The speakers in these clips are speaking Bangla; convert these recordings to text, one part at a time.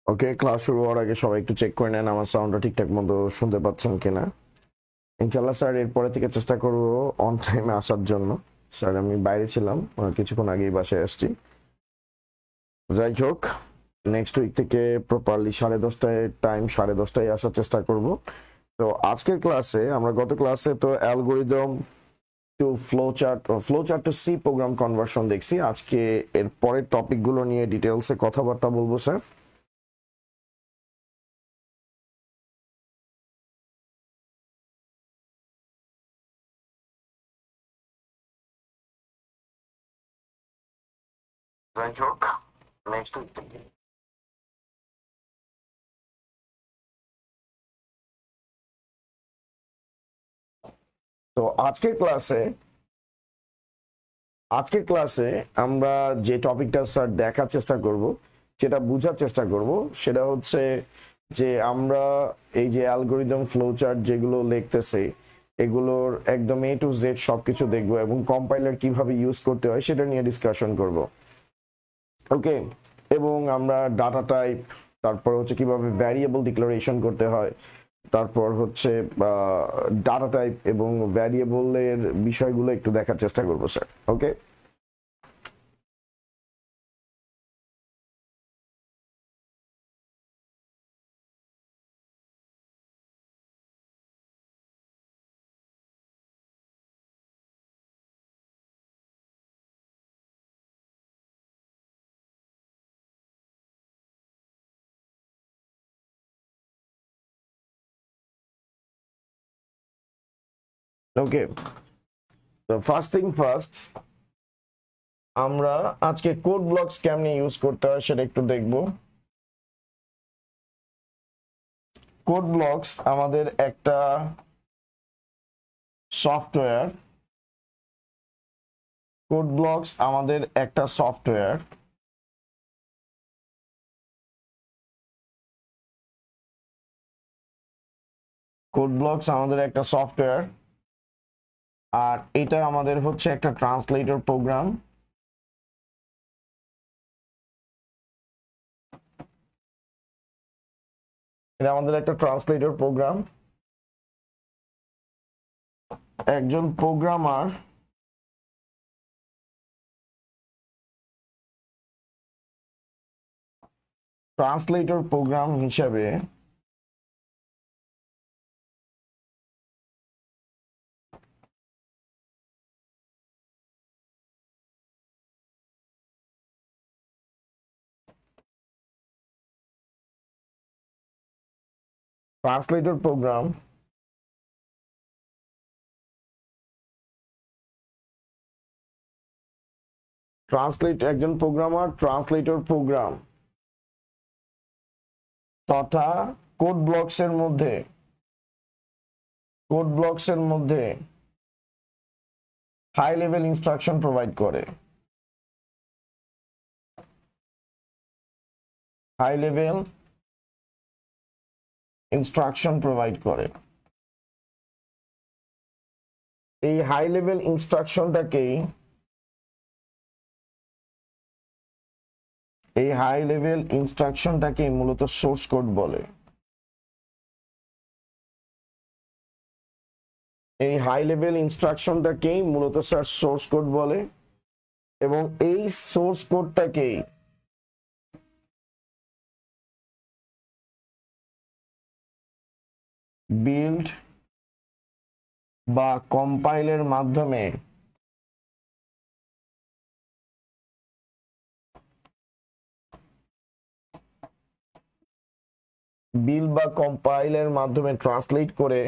ওকে, ক্লাস শুরু হওয়ার আগে সবাই একটু চেক করে নেন আমার সাউন্ডটা ঠিকঠাক মতো শুনতে পাচ্ছেন কিনা। ইনশাল্লাহ স্যার এরপরে থেকে চেষ্টা করব অন টাইমে আসার জন্য। স্যার আমি বাইরে ছিলাম, কিছুক্ষণ আগেই বাসায় আসছি। যাই হোক, নেক্সট উইক থেকে প্রপারলি 10:30টায় টাইম, 10:30টায় আসার চেষ্টা করব। তো আজকের ক্লাসে আমরা গত ক্লাসে তো algorithm to flow chart to C program conversion দেখছি। আজকে এর পরের টপিকগুলো নিয়ে ডিটেলসে কথাবার্তা বলবো স্যার। যাই হোক, নেক্সট উইক থেকে তো আজকের ক্লাসে আমরা যে টপিকটা স্যার দেখার চেষ্টা করব, সেটা বোঝার চেষ্টা করব, সেটা হচ্ছে যে আমরা এই যে অ্যালগোরিদম ফ্লোচার্ট যেগুলো লিখতেছে এগুলোর একদম A to Z সবকিছু দেখবো এবং কম্পাইলার কিভাবে ইউজ করতে হয় সেটা নিয়ে ডিসকাশন করব। ওকে, এবং আমরা ডাটা টাইপ, তারপর হচ্ছে কিভাবে ভ্যারিয়েবল ডিক্লারেশন করতে হয়, তারপর হচ্ছে ডাটা টাইপ এবং ভ্যারিয়েবলের বিষয়গুলো একটু দেখার চেষ্টা করবো স্যার। ওকে, ওকে। তো ফার্স্ট থিং ফার্স্ট, আমরা আজকে কোড ব্লকস কেমনে ইউজ করতে হয় সেটা একটু দেখব। কোড ব্লকস আমাদের একটা সফটওয়্যার কোড ব্লকস আমাদের একটা সফটওয়্যার কোড ব্লকস আমাদের একটা সফটওয়্যার আর এটা আমাদের হচ্ছে একটা ট্রান্সলেটর প্রোগ্রাম। এটা আমাদের একটা ট্রান্সলেটর প্রোগ্রাম। একজন প্রোগ্রামার ট্রান্সলেটর প্রোগ্রাম হিসেবে ট্রান্সলেটর প্রোগ্রাম একজন প্রোগ্রামার ট্রান্সলেটর প্রোগ্রাম তথা কোড ব্লকসের মধ্যে হাই লেভেল ইনস্ট্রাকশন প্রোভাইড করে। হাই লেভেল ইনস্ট্রাকশন প্রোভাইড করে। এই হাই লেভেল ইনস্ট্রাকশনটাকে মূলত সোর্স কোড বলে। এই হাই লেভেল ইনস্ট্রাকশনটাকেই মূলত স্যার সোর্স কোড বলে এবং এই সোর্স কোডটাকেই বিল্ড বা কম্পাইলের মাধ্যমে ট্রান্সলেট করে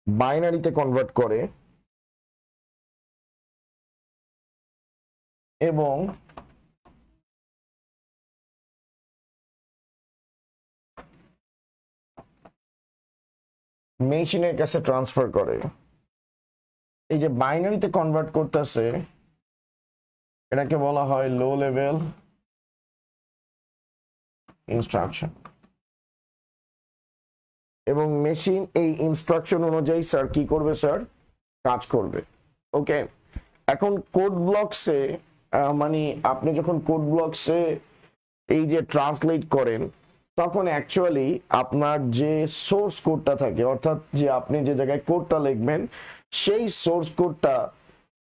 বাইনারিতে কনভার্ট করে এবং মেশিনের কাছে ট্রান্সফার করে। এই যে বাইনারিতে কনভার্ট করতেছে এটাকে বলা হয় লো লেভেল ইনস্ট্রাকশন। এবং মেশিন এই ইনস্ট্রাকশন অনুযায়ী স্যার কি করবে স্যার, কাজ করবে। ওকে, এখন কোড ব্লকসে মানে আপনি যখন কোড ব্লকসে এই যে ট্রান্সলেট করেন, তখন অ্যাকচুয়ালি আপনার যে সোর্স কোডটা থাকে, অর্থাৎ যে আপনি যে জায়গায় কোডটা লিখবেন সেই সোর্স কোডটা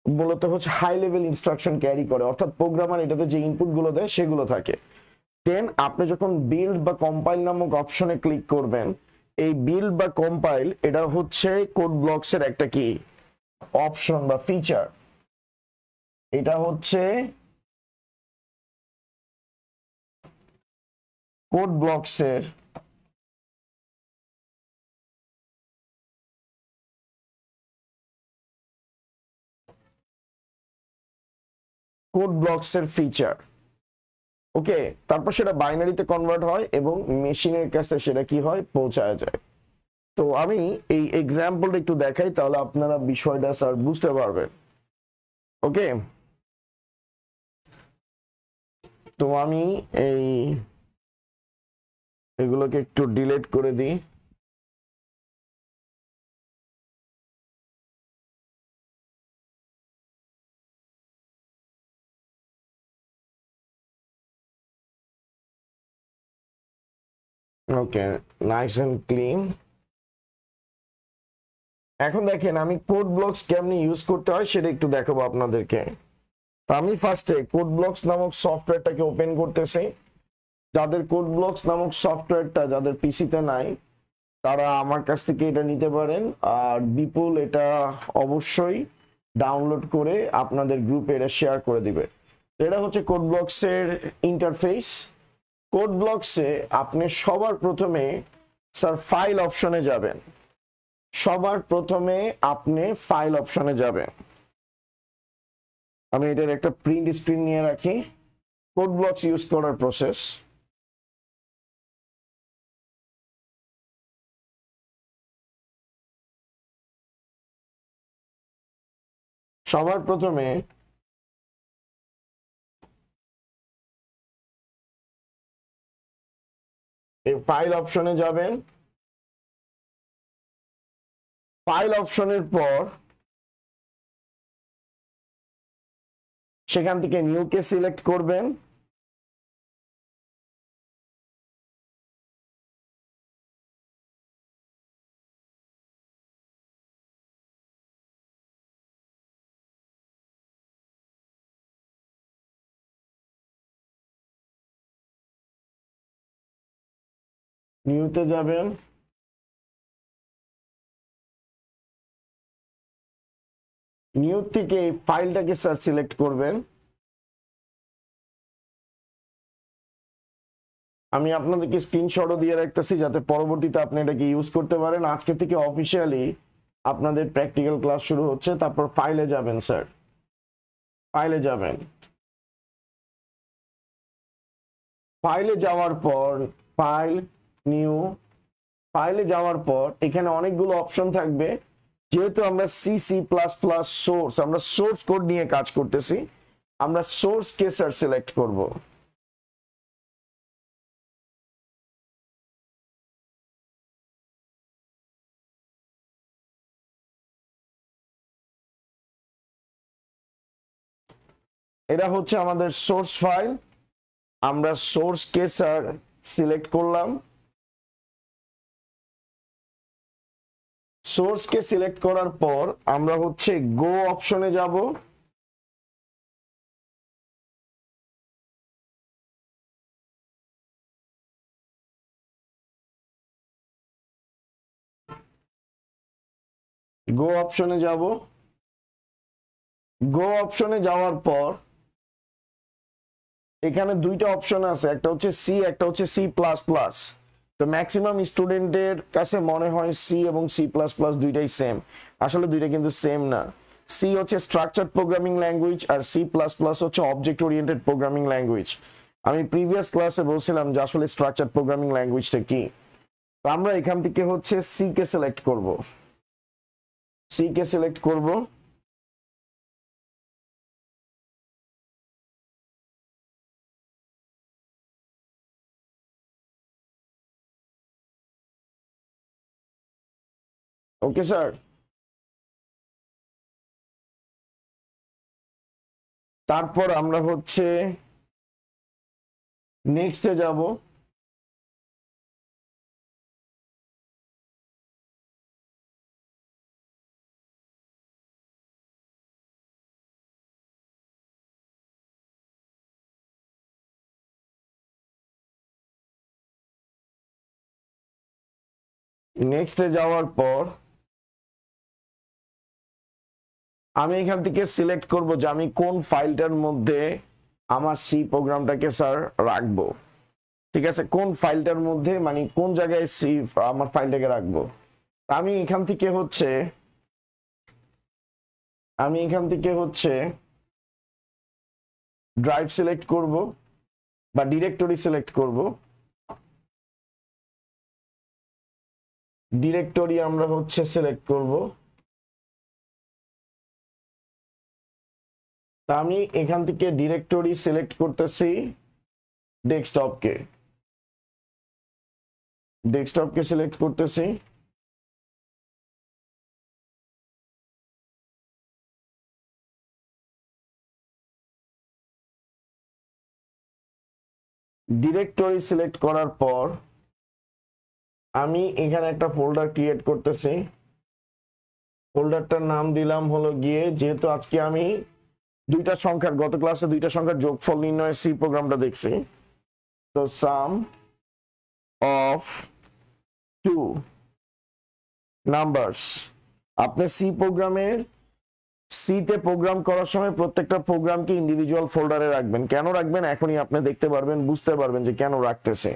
মূলত হচ্ছে হাই লেভেল ইনস্ট্রাকশন ক্যারি করে, অর্থাৎ প্রোগ্রামার এটাতে যে ইনপুট গুলো দেয় সেগুলো থাকে। দেন আপনি যখন বিল্ড বা কম্পাইল নামক অপশনে ক্লিক করবেন, এই বিল্ড বা কম্পাইল এটা হচ্ছে কোড ব্লকসের একটা কি অপশন বা ফিচার। এটা হচ্ছে কোড ব্লকসের ফিচার। ওকে, তারপর সেটা বাইনারিতে কনভার্ট হয় এবং মেশিনের কাছে সেটা কি হয়, পৌঁছায় যায়। তো আমি এই এক্সাম্পলটা একটু দেখাই, তাহলে আপনারা বিষয়টা স্যার বুঝতে পারবেন। ওকে, তো আমি এই এগুলোকে একটু ডিলিট করে দিই। ওকে, নাইস এন্ড ক্লিন। এখন দেখেন আমি কোড ব্লকস কেমনে ইউজ করতে হয় সেটা একটু দেখাবো আপনাদেরকে। তো আমি ফার্স্টে কোড ব্লকস নামক সফটওয়্যারটাকে ওপেন করতেছি। যাদের কোড ব্লকস নামক সফটওয়্যারটা যাদের পিসিতে নাই, তারা আমার কাছ থেকে এটা নিতে পারেন। আর বিপুল এটা অবশ্যই ডাউনলোড করে আপনাদের গ্রুপে এটা শেয়ার করে দিবে। এটা হচ্ছে কোড ব্লকসের ইন্টারফেস। কোড ব্লকসে আপনি সবার প্রথমে স্যার ফাইল অপশনে যাবেন। সবার প্রথমে আপনি ফাইল অপশনে যাবেন। আমি এটার একটা প্রিন্ট স্ক্রিন নিয়ে রাখি। কোড ব্লকস ইউজ করার প্রসেস। সবার প্রথমে এই ফাইল অপশনে যাবেন। ফাইল অপশনের পর সেখান থেকে নিউ কে সিলেক্ট করবেন। নিউতে যাবেন। নিউ থেকে এই ফাইলটাকে স্যার সিলেক্ট করবেন। আমি আপনাদেরকে স্ক্রিনশটও দিয়ে রাখতেছি যাতে পরবর্তীতে আপনি এটাকে ইউজ করতে পারেন। আজকে থেকে অফিসিয়ালি আপনাদের প্র্যাকটিক্যাল ক্লাস শুরু হচ্ছে। তারপর ফাইলে যাবেন স্যার। ফাইলে যাবেন। ফাইলে যাওয়ার পর ফাইল, নিউ। ফাইলে যাওয়ার পর এখানে অনেকগুলো অপশন থাকবে। যেহেতু আমরা C C plus plus source, আমরা সোর্স কোড নিয়ে কাজ করতেছি, আমরা সোর্স কে স্যার সিলেক্ট করব। এটা হচ্ছে আমাদের সোর্স ফাইল। আমরা সোর্স কে স্যার সিলেক্ট করলাম। সোর্স কে সিলেক্ট করার পর আমরা হচ্ছে গো অপশনে যাব। গো অপশনে যাব। গো অপশনে যাওয়ার পর এখানে দুইটা অপশন আছে, একটা হচ্ছে সি, একটা হচ্ছে সি প্লাস প্লাস। তো ম্যাক্সিমাম স্টুডেন্টের কাছে মনে হয় সি এবং সি প্লাস প্লাস দুইটাই সেম। আসলে দুইটা কিন্তু সেম না। সি হচ্ছে স্ট্রাকচার্ড প্রোগ্রামিং ল্যাঙ্গুয়েজ আর সি প্লাস প্লাস হচ্ছে অবজেক্ট ওরিয়েন্টেড প্রোগ্রামিং ল্যাঙ্গুয়েজ। আমি প্রিভিয়াস ক্লাসে বলছিলাম যে আসলে স্ট্রাকচার্ড প্রোগ্রামিং ল্যাঙ্গুয়েজটা কি। তো আমরা এখান থেকে হচ্ছে সি কে সিলেক্ট করব। সি কে সিলেক্ট করব। ওকে স্যার, তারপর আমরা হচ্ছে নেক্সটে যাব। নেক্সটে যাওয়ার পর আমি এখান থেকে সিলেক্ট করব যে আমি কোন ফাইলটার মধ্যে আমার সি প্রোগ্রামটাকে স্যার রাখবো। ঠিক আছে, কোন ফাইলটার মধ্যে মানে কোন জায়গায় সি আমার ফাইলটাকে রাখবো। আমি এখান থেকে হচ্ছে ড্রাইভ সিলেক্ট করব বা ডিরেক্টরি সিলেক্ট করব। ডিরেক্টরি আমরা হচ্ছে সিলেক্ট করব। তা আমি এখান থেকে ডিরেক্টরি সিলেক্ট করতেছি ডেস্কটপকে সিলেক্ট করতেছি। ডিরেক্টরি সিলেক্ট করার পর আমি এখানে একটা ফোল্ডার ক্রিয়েট করতেছি। ফোল্ডারটার নাম দিলাম হলো গিয়ে, যেহেতু আজকে আমি দুইটা সংখ্যার, গত ক্লাসে দুইটা সংখ্যার যোগফল নির্ণয়ের সি প্রোগ্রামটা দেখছি, তো সাম অফ টু নাম্বারস। আপনি সি প্রোগ্রামের সিতে প্রোগ্রাম করার সময় প্রত্যেকটা প্রোগ্রামকে ইন্ডিভিজুয়াল ফোল্ডারে রাখবেন। কেন রাখবেন এখনই আপনি দেখতে পারবেন, বুঝতে পারবেন যে কেন রাখতেছে।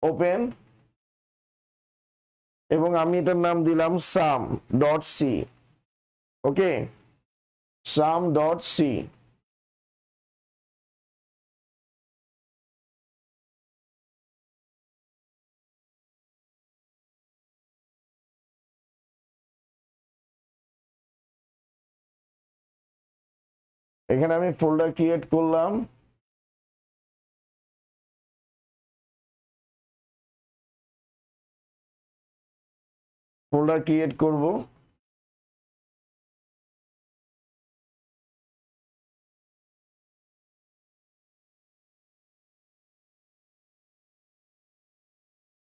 ওপেন, এবং আমি এটার নাম দিলাম সাম ডট সি। ওকে, সাম ডট সি। এখানে আমি ফোল্ডার ক্রিয়েট করলাম। ফোল্ডার ক্রিয়েট করব।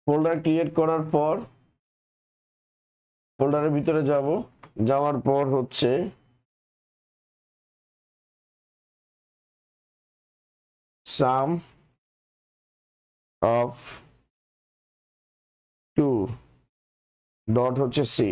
ফোল্ডার ক্রিয়েট করার পর ফোল্ডারের ভিতরে যাব। যাওয়ার পর হচ্ছে সাম অফ টু ডট হচ্ছে সি।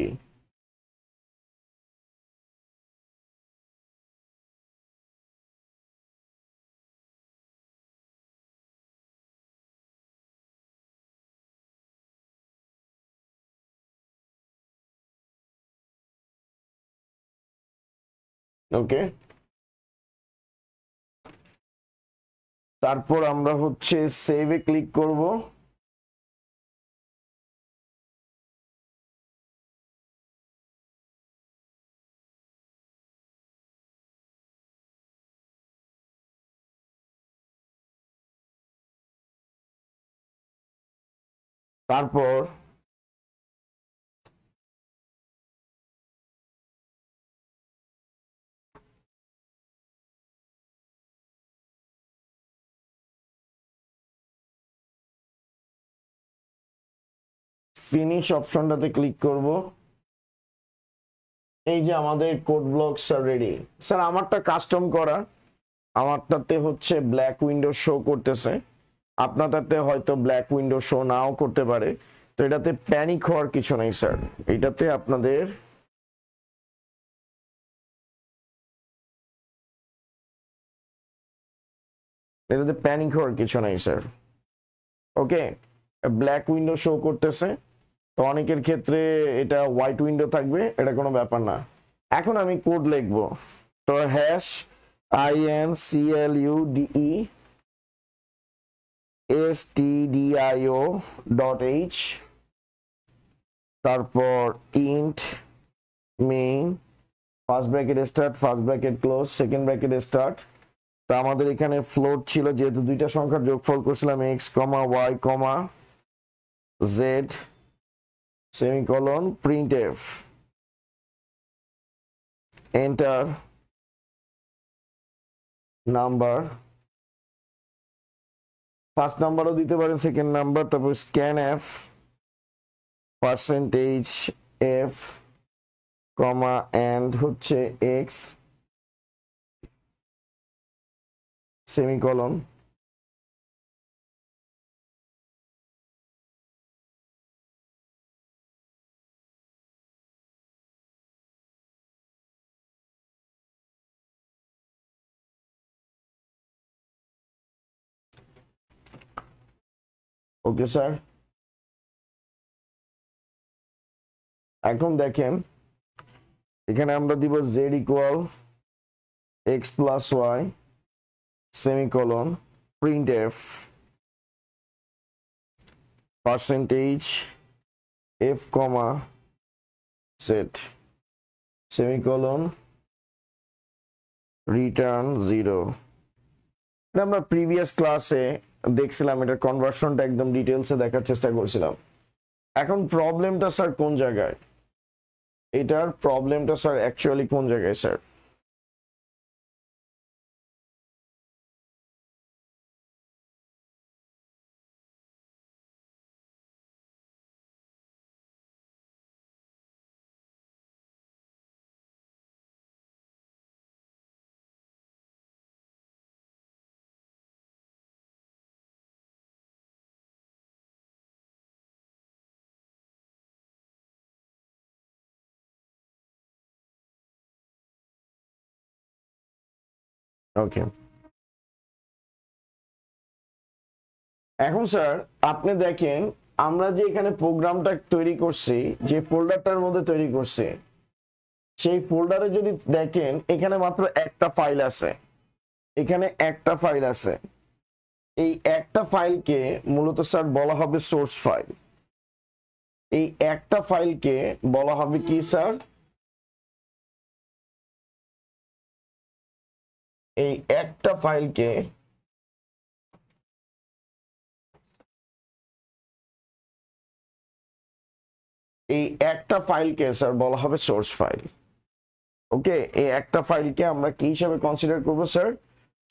ওকে, তারপর আমরা হচ্ছে সেভে ক্লিক করব। তারপর ফিনিশ অপশনটাতে ক্লিক করব। এই যে আমাদের কোড ব্লকস আর রেডি। স্যার আমারটা কাস্টম করা, আমারটাতে হচ্ছে ব্ল্যাক উইন্ডো শো করতেছে, আপনারটাতে হয়তো ব্ল্যাক উইন্ডো শো নাও করতে পারে। তো এটাতে প্যানিক হওয়ার কিছু নেই স্যার, এটাতে আপনাদের প্যানিক হওয়ার কিছু নেই স্যার। ওকে, ব্ল্যাক উইন্ডো শো করতেছে, তো অনেকের ক্ষেত্রে এটা হোয়াইট উইন্ডো থাকবে, এটা কোনো ব্যাপার না। এখন আমি কোড লিখবো, তো হ্যাশ include stdio.h, তারপর int main first bracket start first bracket close second bracket start. তো আমাদের এখানে ফ্লোট ছিল, যেহেতু দুইটা সংখ্যার যোগফল করছিলাম x, y, z, semicolon printf enter number, first নাম্বারও দিতে পারেন, সেকেন্ড নাম্বার, তারপর scanf percentage f comma and হচ্ছে x সেমিকোলন ওকে স্যার। এখন দেখেন এখানে আমরা দিব z equal x plus y semicolon printf percentage f কমা z সেমিকোলন রিটার্ন 0। আমরা প্রিভিয়াস ক্লাসে দেখছিলাম, এটা কনভার্সনটা একদম ডিটেইলসে দেখার চেষ্টা করছিলাম। এখন প্রবলেমটা স্যার কোন জায়গায়, এটার প্রবলেমটা স্যার অ্যাকচুয়ালি কোন জায়গায় স্যার? ওকে, এখন স্যার আপনি দেখেন আমরা যে এখানে প্রোগ্রামটা তৈরি করছি, যে ফোল্ডারটার মধ্যে তৈরি করছি, সেই ফোল্ডারে যদি দেখেন এখানে মাত্র একটা ফাইল আছে, এখানে একটা ফাইল আছে। এই একটা ফাইলকে মূলত স্যার বলা হবে সোর্স ফাইল। এই একটা ফাইলকে বলা হবে কি স্যার? এই একটা ফাইলকে স্যার বলা হবে সোর্স ফাইল। ওকে, এই একটা ফাইলকে আমরা কি হিসাবে কনসিডার করব স্যার?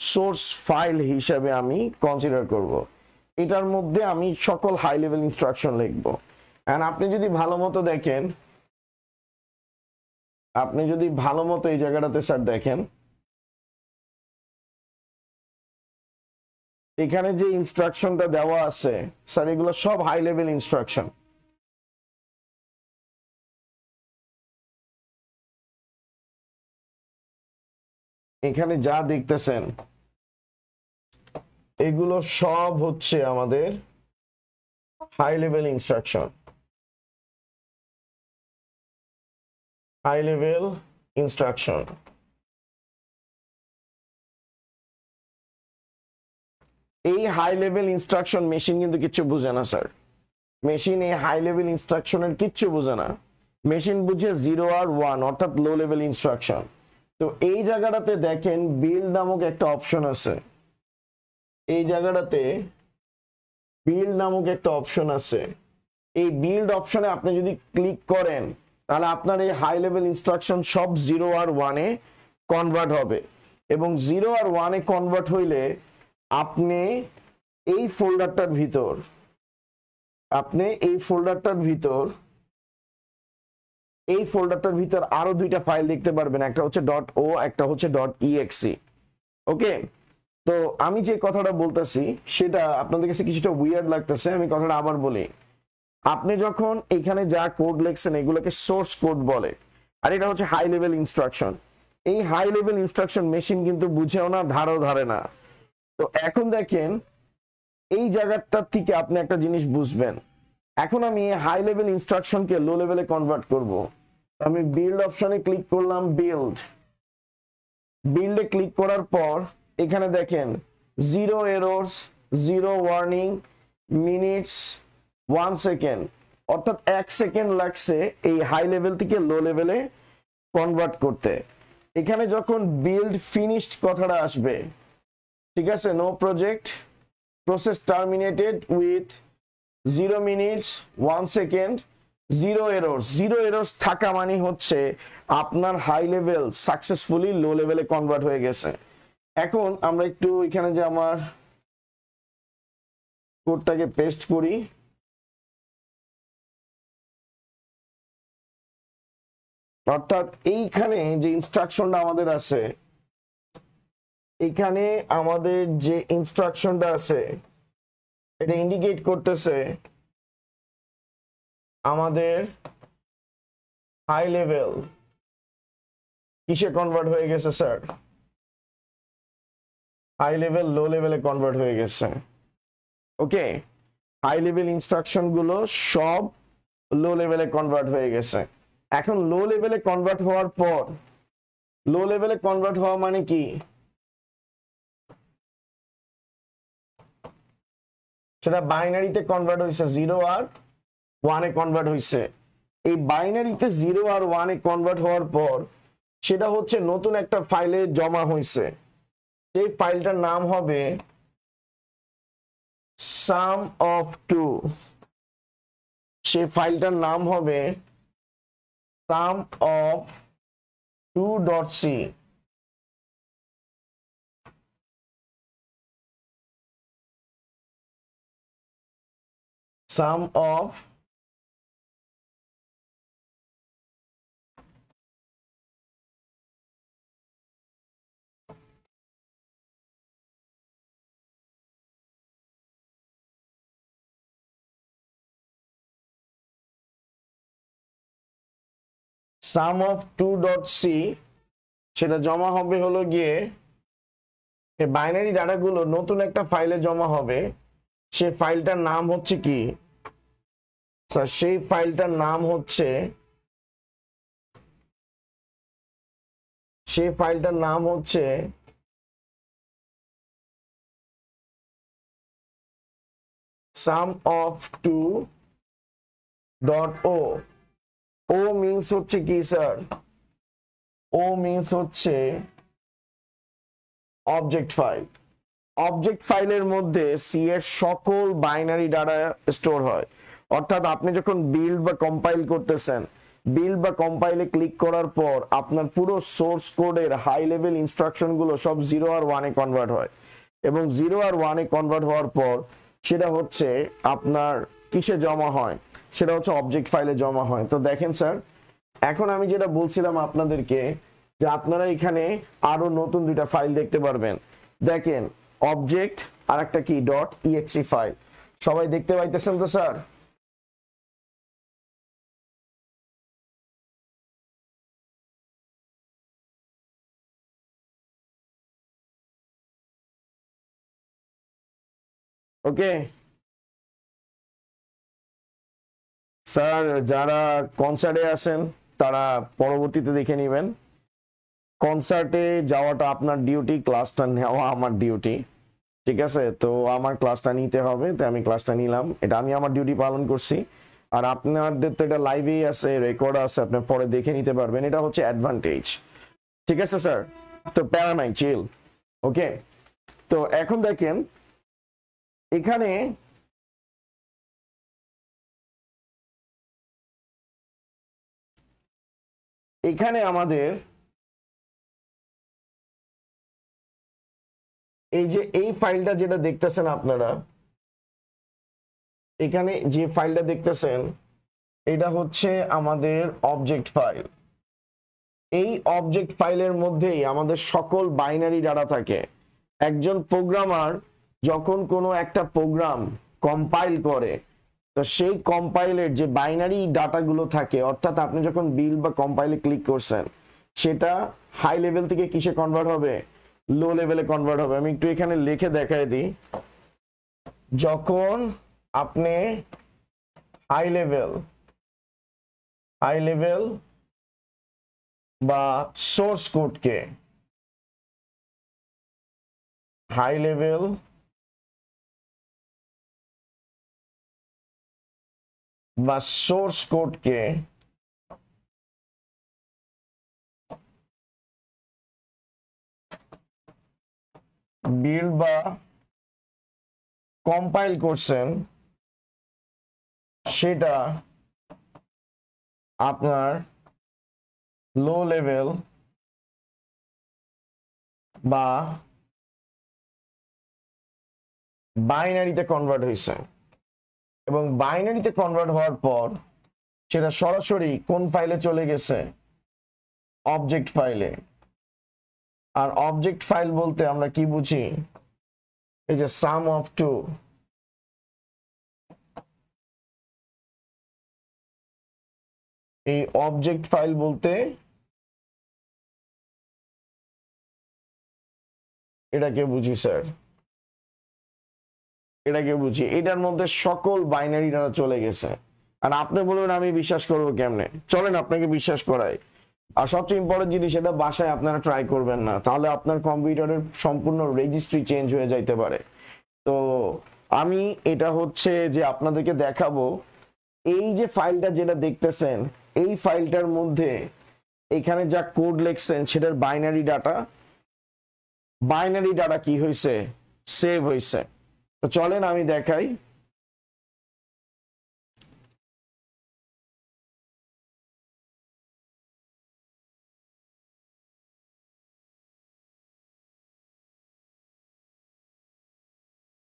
সোর্স ফাইল হিসাবে আমি কনসিডার করব। এটার মধ্যে আমি সকল হাই লেভেল ইনস্ট্রাকশন লিখব। এন্ড আপনি যদি ভালো মতো দেখেন, এই জায়গাটাতে স্যার দেখেন, এখানে যে ইনস্ট্রাকশনটা দেওয়া আছে স্যার, এগুলো সব হাই লেভেল ইনস্ট্রাকশন। এখানে যা দেখতেছেন এগুলো সব হচ্ছে আমাদের high level instruction. High level instruction এই হাই লেভেল ইনস্ট্রাকশন মেশিন কিন্তু কিচ্ছু বুঝে না স্যার। মেশিন এই হাই লেভেল ইনস্ট্রাকশনের কিচ্ছু বুঝে না। মেশিন বুঝে 0 আর 1 অর্থাৎ লো লেভেল ইনস্ট্রাকশন। তো এই জায়গাটাতে দেখেন বিল্ড নামক একটা অপশন আছে। এই জায়গাটাতে বিল্ড নামক একটা অপশন আছে। এই বিল্ড অপশনে আপনি যদি ক্লিক করেন তাহলে আপনার এই হাই লেভেল ইনস্ট্রাকশন সব 0 আর 1 এ কনভার্ট হবে, এবং 0 আর 1 এ কনভার্ট হইলে আপনি এই ফোল্ডারটার ভিতর আরো দুইটা ফাইল দেখতে পারবেন, একটা হচ্ছে .o, একটা হচ্ছে .exe। ওকে, তো আমি যে কথাটা বলতেছি সেটা আপনাদের কাছে কিছুটা উইয়ার্ড লাগতেছে, আমি কথাটা আবার বলি। আপনি যখন এখানে যা কোড লিখছেন এগুলোকে সোর্স কোড বলে, আর এটা হচ্ছে হাই লেভেল ইনস্ট্রাকশন। এই হাই লেভেল ইনস্ট্রাকশন মেশিন কিন্তু বুঝেও না, ধারে না। তো এখন দেখেন এই জায়গাটার থেকে আপনি একটা জিনিস বুঝবেন। এখন আমি হাই লেভেল ইনস্ট্রাকশনকে লো লেভেলে কনভার্ট করব। আমি বিল্ড অপশনে ক্লিক করলাম, বিল্ডে ক্লিক করার পর এখানে দেখেন 0 এরর্স, 0 ওয়ার্নিং, মিনিটস, 1 সেকেন্ড, অর্থাৎ 1 সেকেন্ড লাগছে এই হাই লেভেল থেকে লো লেভেলে কনভার্ট করতে। এখানে যখন বিল্ড ফিনিশড কথাটা আসবে, ঠিক আছে, no project process terminated with 0 minutes 1 second, zero errors থাকা মানে হচ্ছে আপনার হাই লেভেল সাকসেসফুলি লো লেভেলে কনভার্ট হয়ে গেছে। এখন আমরা একটু এখানে যে আমার কোডটাকে পেস্ট করি, অর্থাৎ এইখানে যে ইনস্ট্রাকশনটা আমাদের আছে, এখানে আমাদের যে ইনস্ট্রাকশনটা আছে এটা ইন্ডিকেট করতেছে আমাদের হাই লেভেল কিসে কনভার্ট হয়ে গেছে স্যার? হাই লেভেল লো লেভেলে কনভার্ট হয়ে গেছে। ওকে, হাই লেভেল ইনস্ট্রাকশন গুলো সব লো লেভেলে কনভার্ট হয়ে গেছে। এখন লো লেভেলে কনভার্ট হওয়ার পর, লো লেভেলে কনভার্ট হওয়া মানে কি? সেটা বাইনারিতে কনভার্ট হয়েছে, 0 আর 1 এ কনভার্ট হয়েছে। এই বাইনারিতে 0 আর 1 এ কনভার্ট হওয়ার পর সেটা হচ্ছে নতুন একটা ফাইলে জমা হয়েছে। সেই ফাইলটার নাম হবে সাম অফ টু। সেই ফাইলটার নাম হবে sum of two dot C. Sum of sum of two dot C সেটা জমা হবে হলো গিয়ে এই বাইনারি ডাটাগুলো নতুন একটা ফাইলে জমা হবে। সে ফাইলটার নাম হচ্ছে কি স্যার? সেই ফাইলটার নাম হচ্ছে, সেই ফাইলটার নাম হচ্ছে sum of two dot O. O means হচ্ছে কি স্যার? ও মিনস হচ্ছে অবজেক্ট ফাইল। অবজেক্ট ফাইলের মধ্যে সি এর সকল বাইনারি ডাটা স্টোর হয়। অর্থাৎ আপনি যখন বিল্ড বা কম্পাইল করতেছেন, বিল্ড বা কম্পাইলে ক্লিক করার পর আপনার পুরো সোর্স কোডের হাই লেভেল ইনস্ট্রাকশন গুলো সব 0 আর 1 এ কনভার্ট হয়, এবং 0 আর 1 এ কনভার্ট হওয়ার পর সেটা হচ্ছে আপনার কিসে জমা হয়? সেটা হচ্ছে অবজেক্ট ফাইলে জমা হয়। তো দেখেন স্যার, এখন আমি যেটা বলছিলাম আপনাদেরকে যে আপনারা এখানে আরো নতুন দুইটা ফাইল দেখতে পারবেন। দেখেন, অবজেক্ট আর একটা কি ডট ইএক্সি ফাইল। সবাই দেখতে পাইতেছেন তো স্যার? ওকে স্যার, যারা কনসার্টে আছেন তারা পরবর্তীতে দেখে নেবেন। কনসার্টে যাওয়াটা আপনার ডিউটি, ক্লাসটা নেওয়া আমার ডিউটি। ঠিক আছে, তো আমার ক্লাসটা নিতে হবে, তো আমি ক্লাসটা নিলাম, এটা আমি আমার ডিউটি পালন করছি। আর আপনাদের তো এটা লাইভেই আছে, রেকর্ড আছে, আপনি পরে দেখে নিতে পারবেন। এটা হচ্ছে অ্যাডভান্টেজ। ঠিক আছে স্যার, তো প্যারা নাই, চিল। ওকে, তো এখন দেখেন এখানে এখানে আমাদের এই যে এই ফাইলটা যেটা দেখতেছেন আপনারা, এখানে যে ফাইলটা দেখতেছেন এটা হচ্ছে আমাদের অবজেক্ট ফাইল। এই অবজেক্ট ফাইলের মধ্যেই আমাদের সকল বাইনারি ডাটা থাকে। একজন প্রোগ্রামার যখন কোনো একটা প্রোগ্রাম কম্পাইল করে, তো সেই কম্পাইলের যে বাইনারি ডাটাগুলো থাকে, অর্থাৎ আপনি যখন বিল্ড বা কম্পাইলে ক্লিক করছেন, সেটা হাই লেভেল থেকে কিসে কনভার্ট হবে? লো লেভেলে কনভার্ট হবে। আমি একটু এখানে লিখে দেখাই দিই। যখন আপনি হাই লেভেল বা সোর্স কোডকে, হাই লেভেল বা সোর্স কোডকে বিল্ড বা কম্পাইল করছেন, সেটা আপনার লো লেভেল বা বাইনারিতে কনভার্ট হয়েছে এবং বাইনারিতে কনভার্ট হওয়ার পর সেটা সরাসরি কোন ফাইলে চলে গেছে, অবজেক্ট ফাইলে। আর অবজেক্ট ফাইল বলতে আমরা কি বুঝি, এই যে সাম অফ টু, এই অবজেক্ট ফাইল বলতে এটাকে বুঝি স্যার, এটাকে বুঝি। এটার মধ্যে সকল বাইনারি ডাটা চলে গেছে। আর আপনি বলবেন আমি বিশ্বাস করবো কেমনে, চলেন আপনাকে বিশ্বাস করাই। আর সবচেয়ে ইম্পর্টেন্ট জিনিস, এটা বাসায় আপনারা ট্রাই করবেন না, তাহলে আপনার কম্পিউটারের সম্পূর্ণ রেজিস্ট্রি চেঞ্জ হয়ে যাইতে পারে। তো আমি এটা হচ্ছে যে আপনাদেরকে দেখাবো, এই যে ফাইলটা যেটা দেখতেছেন, এই ফাইলটার মধ্যে এখানে যা কোড লিখছেন সেটার বাইনারি ডাটা কি হয়েছে, সেভ হয়েছে। তো চলেন আমি দেখাই।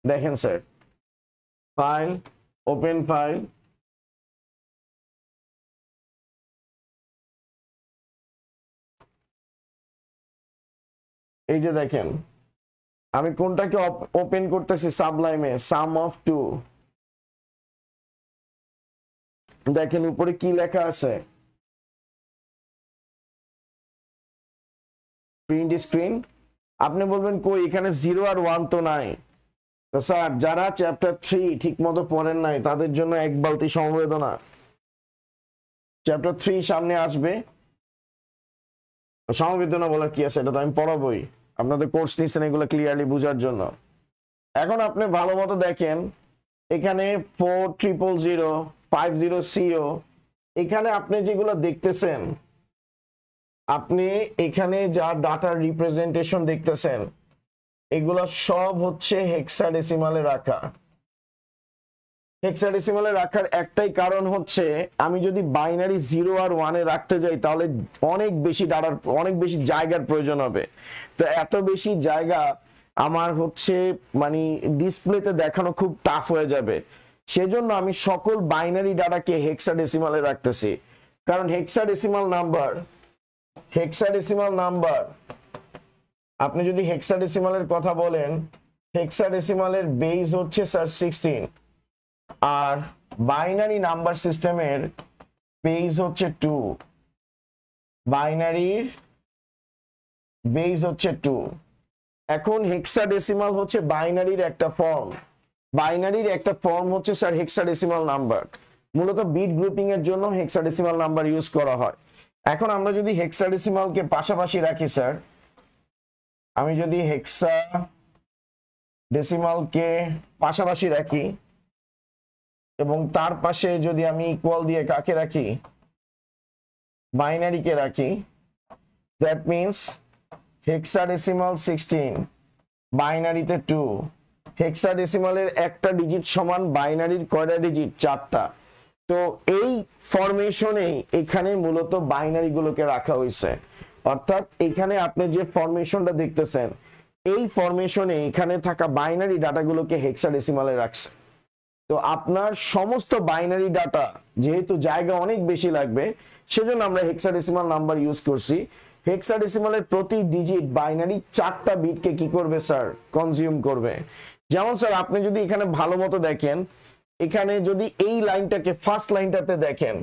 দেখেন স্যার, ফাইল, ওপেন ফাইল, এই যে দেখেন আমি কোনটাকে ওপেন করতেছি, সাবলাইমে সাম অফ টু। দেখেন উপরে কি লেখা আছে, প্রিন্ট স্ক্রিন। আপনি বলবেন কই, এখানে 0 আর 1 তো নাই। তো স্যার, যারা চ্যাপ্টার 3 ঠিক মতো পড়েন নাই তাদের জন্য এক বালতি সমবেদনা। চ্যাপ্টার 3 সামনে আসবে, সমবেদনা বলার কি আছে, এটা তো আমি পড়াবই, আপনাদের কোর্স নিচ্ছেন এগুলো ক্লিয়ারলি বোঝার জন্য। এখন আপনি ভালো মতো দেখেন, এখানে 400050CO, এখানে আপনি যেগুলো দেখতেছেন, আপনি এখানে যা ডাটার রিপ্রেজেন্টেশন দেখতেছেন, এগুলো সব হচ্ছে হেক্সাডেসিমালে রাখা। হেক্সাডেসিমালে রাখার একটাই কারণ হচ্ছে, আমি যদি বাইনারি 0 আর 1 এ রাখতে যাই তাহলে অনেক বেশি ডাটার, অনেক বেশি জায়গার প্রয়োজন হবে। তো এত বেশি জায়গা আমার হচ্ছে মানে ডিসপ্লেতে দেখানো খুব টাফ হয়ে যাবে। সেজন্য আমি সকল বাইনারি ডাটাকে হেক্সাডেসিমালে রাখতেছি। কারণ হেক্সাডেসিমাল নাম্বার, আপনি যদি হেক্সাডেসিমালের কথা বলেন, হেক্সাডেসিমালের বেস হচ্ছে স্যার 16, আর বাইনারি নাম্বার সিস্টেমের বেস হচ্ছে 2, বাইনারির বেস হচ্ছে 2। এখন হেক্সাডেসিমাল হচ্ছে বাইনারির একটা ফর্ম, বাইনারির একটা ফর্ম হচ্ছে স্যার হেক্সাডেসিমাল নাম্বার। মূলত বিট গ্রুপিং এর জন্য হেক্সাডেসিমাল নাম্বার ইউজ করা হয়। এখন আমরা যদি হেক্সাডেসিমালকে পাশাপাশি রাখি স্যার, আমি যদি হেক্সাডেসিমালকে পাশাপাশি রাখি এবং তার পাশে যদি আমি ইকুয়াল দিয়ে কাকে রাখি, বাইনারিকে রাখি, দ্যাট মিন্স হেক্সাডেসিমাল 16, বাইনারিতে 2। হেক্সাডেসিমালের একটা ডিজিট সমান বাইনারির কয়টা ডিজিট, 4টা। তো এই ফরমেশনে এখানে মূলত বাইনারি গুলোকে রাখা হয়েছে। অর্থাৎ এখানে আপনি যে ফরমেশনটা দেখতেছেন, এই ফরমেশনে এখানে থাকা বাইনারি ডাটাগুলোকে হেক্সাডেসিমালে রাখছে। তো আপনার সমস্ত বাইনারি ডাটা যেহেতু জায়গা অনেক বেশি লাগবে, সেজন্য আমরা হেক্সাডেসিমাল নাম্বার ইউজ করছি। হেক্সাডেসিমালের প্রতি ডিজিট বাইনারি 4টা বিটকে কি করবে স্যার, কনজিউম করবে। যেমন স্যার আপনি যদি এখানে ভালো মতো দেখেন, এখানে যদি এই লাইনটাকে ফার্স্ট লাইনটাতে দেখেন,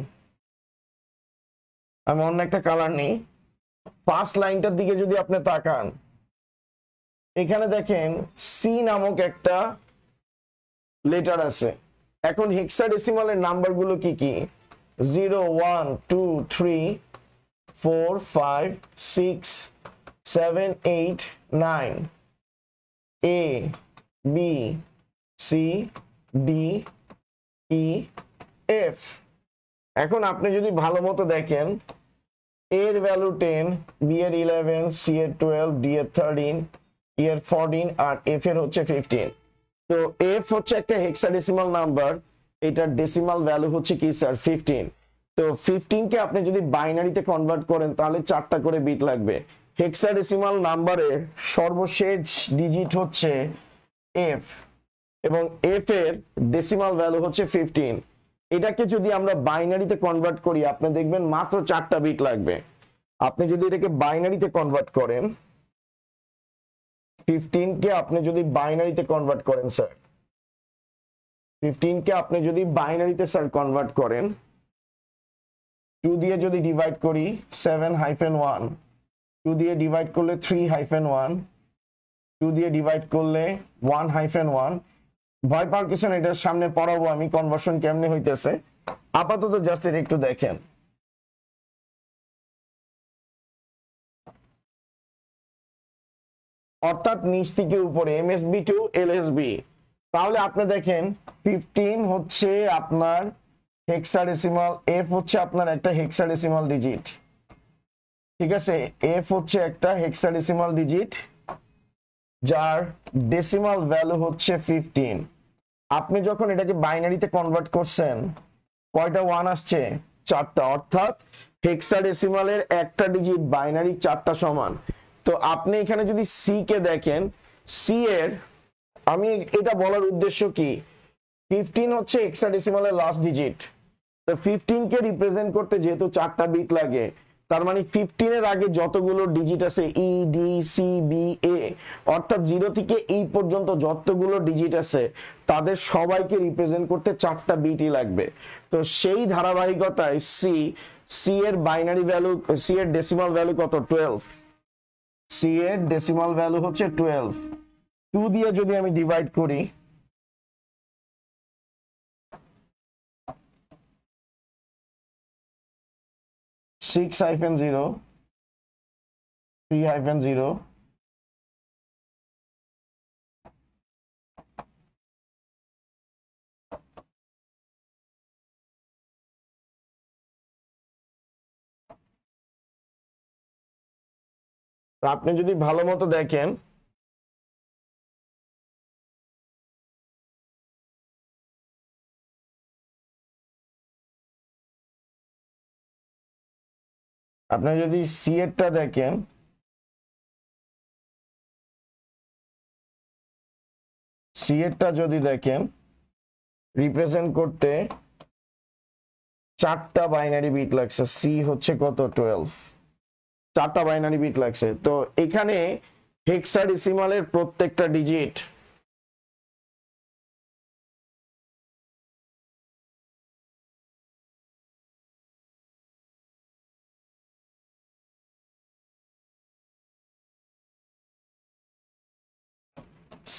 আমি অন্য একটা কালার নিই, ফার্স্ট লাইনটার দিকে যদি আপনি তাকান, এখানে দেখেন সি নামক একটা লেটার আছে। এখন হেক্সাডেসিমালের নাম্বারগুলো কি কি, 0 1 2 3 4 5 6 7 8 9, A B C D E F। এখন আপনি যদি ভালো মতো দেখেন, A এর ভ্যালু 10, B এর 11, C এর 12, D এর 13, E এর 14 আর F এর হচ্ছে 15। তো F হচ্ছে একটা হেক্সাডেসিমাল নাম্বার, এটার ডেসিমাল ভ্যালু হচ্ছে কি স্যার 15। তো 15 কে আপনি যদি বাইনারিতে কনভার্ট করেন তাহলে 4টা করে বিট লাগবে। হেক্সাডেসিমাল নাম্বারের সর্বশেষ ডিজিট হচ্ছে এফ এবং এফ এর ডেসিমাল ভ্যালু হচ্ছে 15। এটাকে যদি আমরা বাইনারিতে কনভার্ট করি আপনি দেখবেন মাত্র 4টা বিট লাগবে। আপনি যদি এটাকে বাইনারিতে কনভার্ট করেন, 15 কে আপনি যদি বাইনারিতে কনভার্ট করেন স্যার, 15 কে আপনি যদি বাইনারিতে স্যার কনভার্ট করেন, 2 দিয়ে যদি ডিভাইড করি 7-1, 2 দিয়ে ডিভাইড করলে 3-1, 2 দিয়ে ডিভাইড করলে 1-1। ভয় পাওয়ার কিছু না, এটার সামনে পড়াবো আমি কনভার্সন কেমনে হইতেছে। আপাতত জাস্ট এটা একটু দেখেন। অর্থাৎ নিচ থেকে উপরে এমএসবি টু এলএসবি। তাহলে আপনি দেখেন 15 হচ্ছে আপনার হেক্সাডেসিমাল, এফ হচ্ছে আপনার একটা হেক্সাডেসিমাল ডিজিট, ঠিক আছে? এফ হচ্ছে একটা হেক্সাডেসিমাল ডিজিট যার ডেসিমাল ভ্যালু হচ্ছে 15। আপনি যখন এটাকে বাইনারিতে কনভার্ট করছেন কয়টা ওয়ান আসছে? 4টা। অর্থাৎ হেক্সাডেসিমালের একটা ডিজিট বাইনারি 4টা সমান। তো আপনি এখানে যদি সি কে দেখেন, সি এর আমি এটা বলার উদ্দেশ্য কি, 15 হচ্ছে হেক্সাডেসিমালের লাস্ট ডিজিট। তো 15 কে রিপ্রেজেন্ট করতে যেহেতু 4টা বিট লাগে, তার মানে 15 এর আগে যতগুলো ডিজিট আছে E D C B A, অর্থাৎ 0 থেকে ই পর্যন্ত যতগুলো ডিজিট আছে তাদের সবাইকে রিপ্রেজেন্ট করতে 4টা বিটই লাগবে। তো সেই ধারাবাহিকতায় সি এর বাইনারি ভ্যালু, সি এর ডেসিমাল ভ্যালু কত? 12। সি এর ডেসিমাল ভ্যালু হচ্ছে 12। 2 দিয়ে যদি আমি ডিভাইড করি, (6-0, 3-0), আপনি যদি ভালো মতো দেখেন আপনি যদি সি এরটা দেখেন, সি এরটা যদি দেখেন রিপ্রেজেন্ট করতে 4টা বাইনারি বিট লাগছে। সি হচ্ছে কত? 12। 4টা বাইনারি বিট লাগছে। তো এখানে হেক্সাডেসিমালের প্রত্যেকটা ডিজিট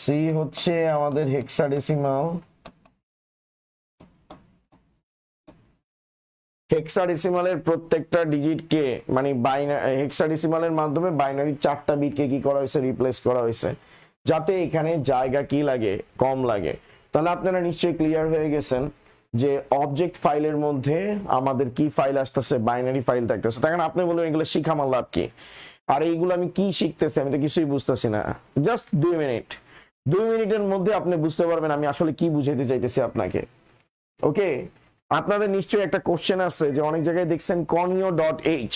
সি হচ্ছে আমাদের হেক্সাডেসিমাল, হেক্সাডেসিমালের প্রত্যেকটা ডিজিটকে মানে হেক্সাডেসিমালের মাধ্যমে বাইনারি 4টা বিটকে কি করা হয়েছে? রিপ্লেস করা হয়েছে, যাতে এখানে জায়গা কি লাগে? কম লাগে। তাহলে আপনারা নিশ্চয়ই ক্লিয়ার হয়ে গেছেন যে অবজেক্ট ফাইলের মধ্যে আমাদের কি ফাইল আসতেছে? বাইনারি ফাইল থাকতেছে। তখন আপনি বলবেন এগুলো শিখা আমার লাভ কি? আর এইগুলো আমি কি শিখতেছি? আমি তো কিছুই বুঝতেছি না। জাস্ট 2 মিনিটের মধ্যে আপনি বুঝতে পারবেন আমি আসলে কি বুঝাইতে চাইতেছি আপনাকে। ওকে, আপনাদের নিশ্চয়ই একটা কোশ্চেন আছে যে অনেক জায়গায় দেখছেন কনিও ডট এইচ।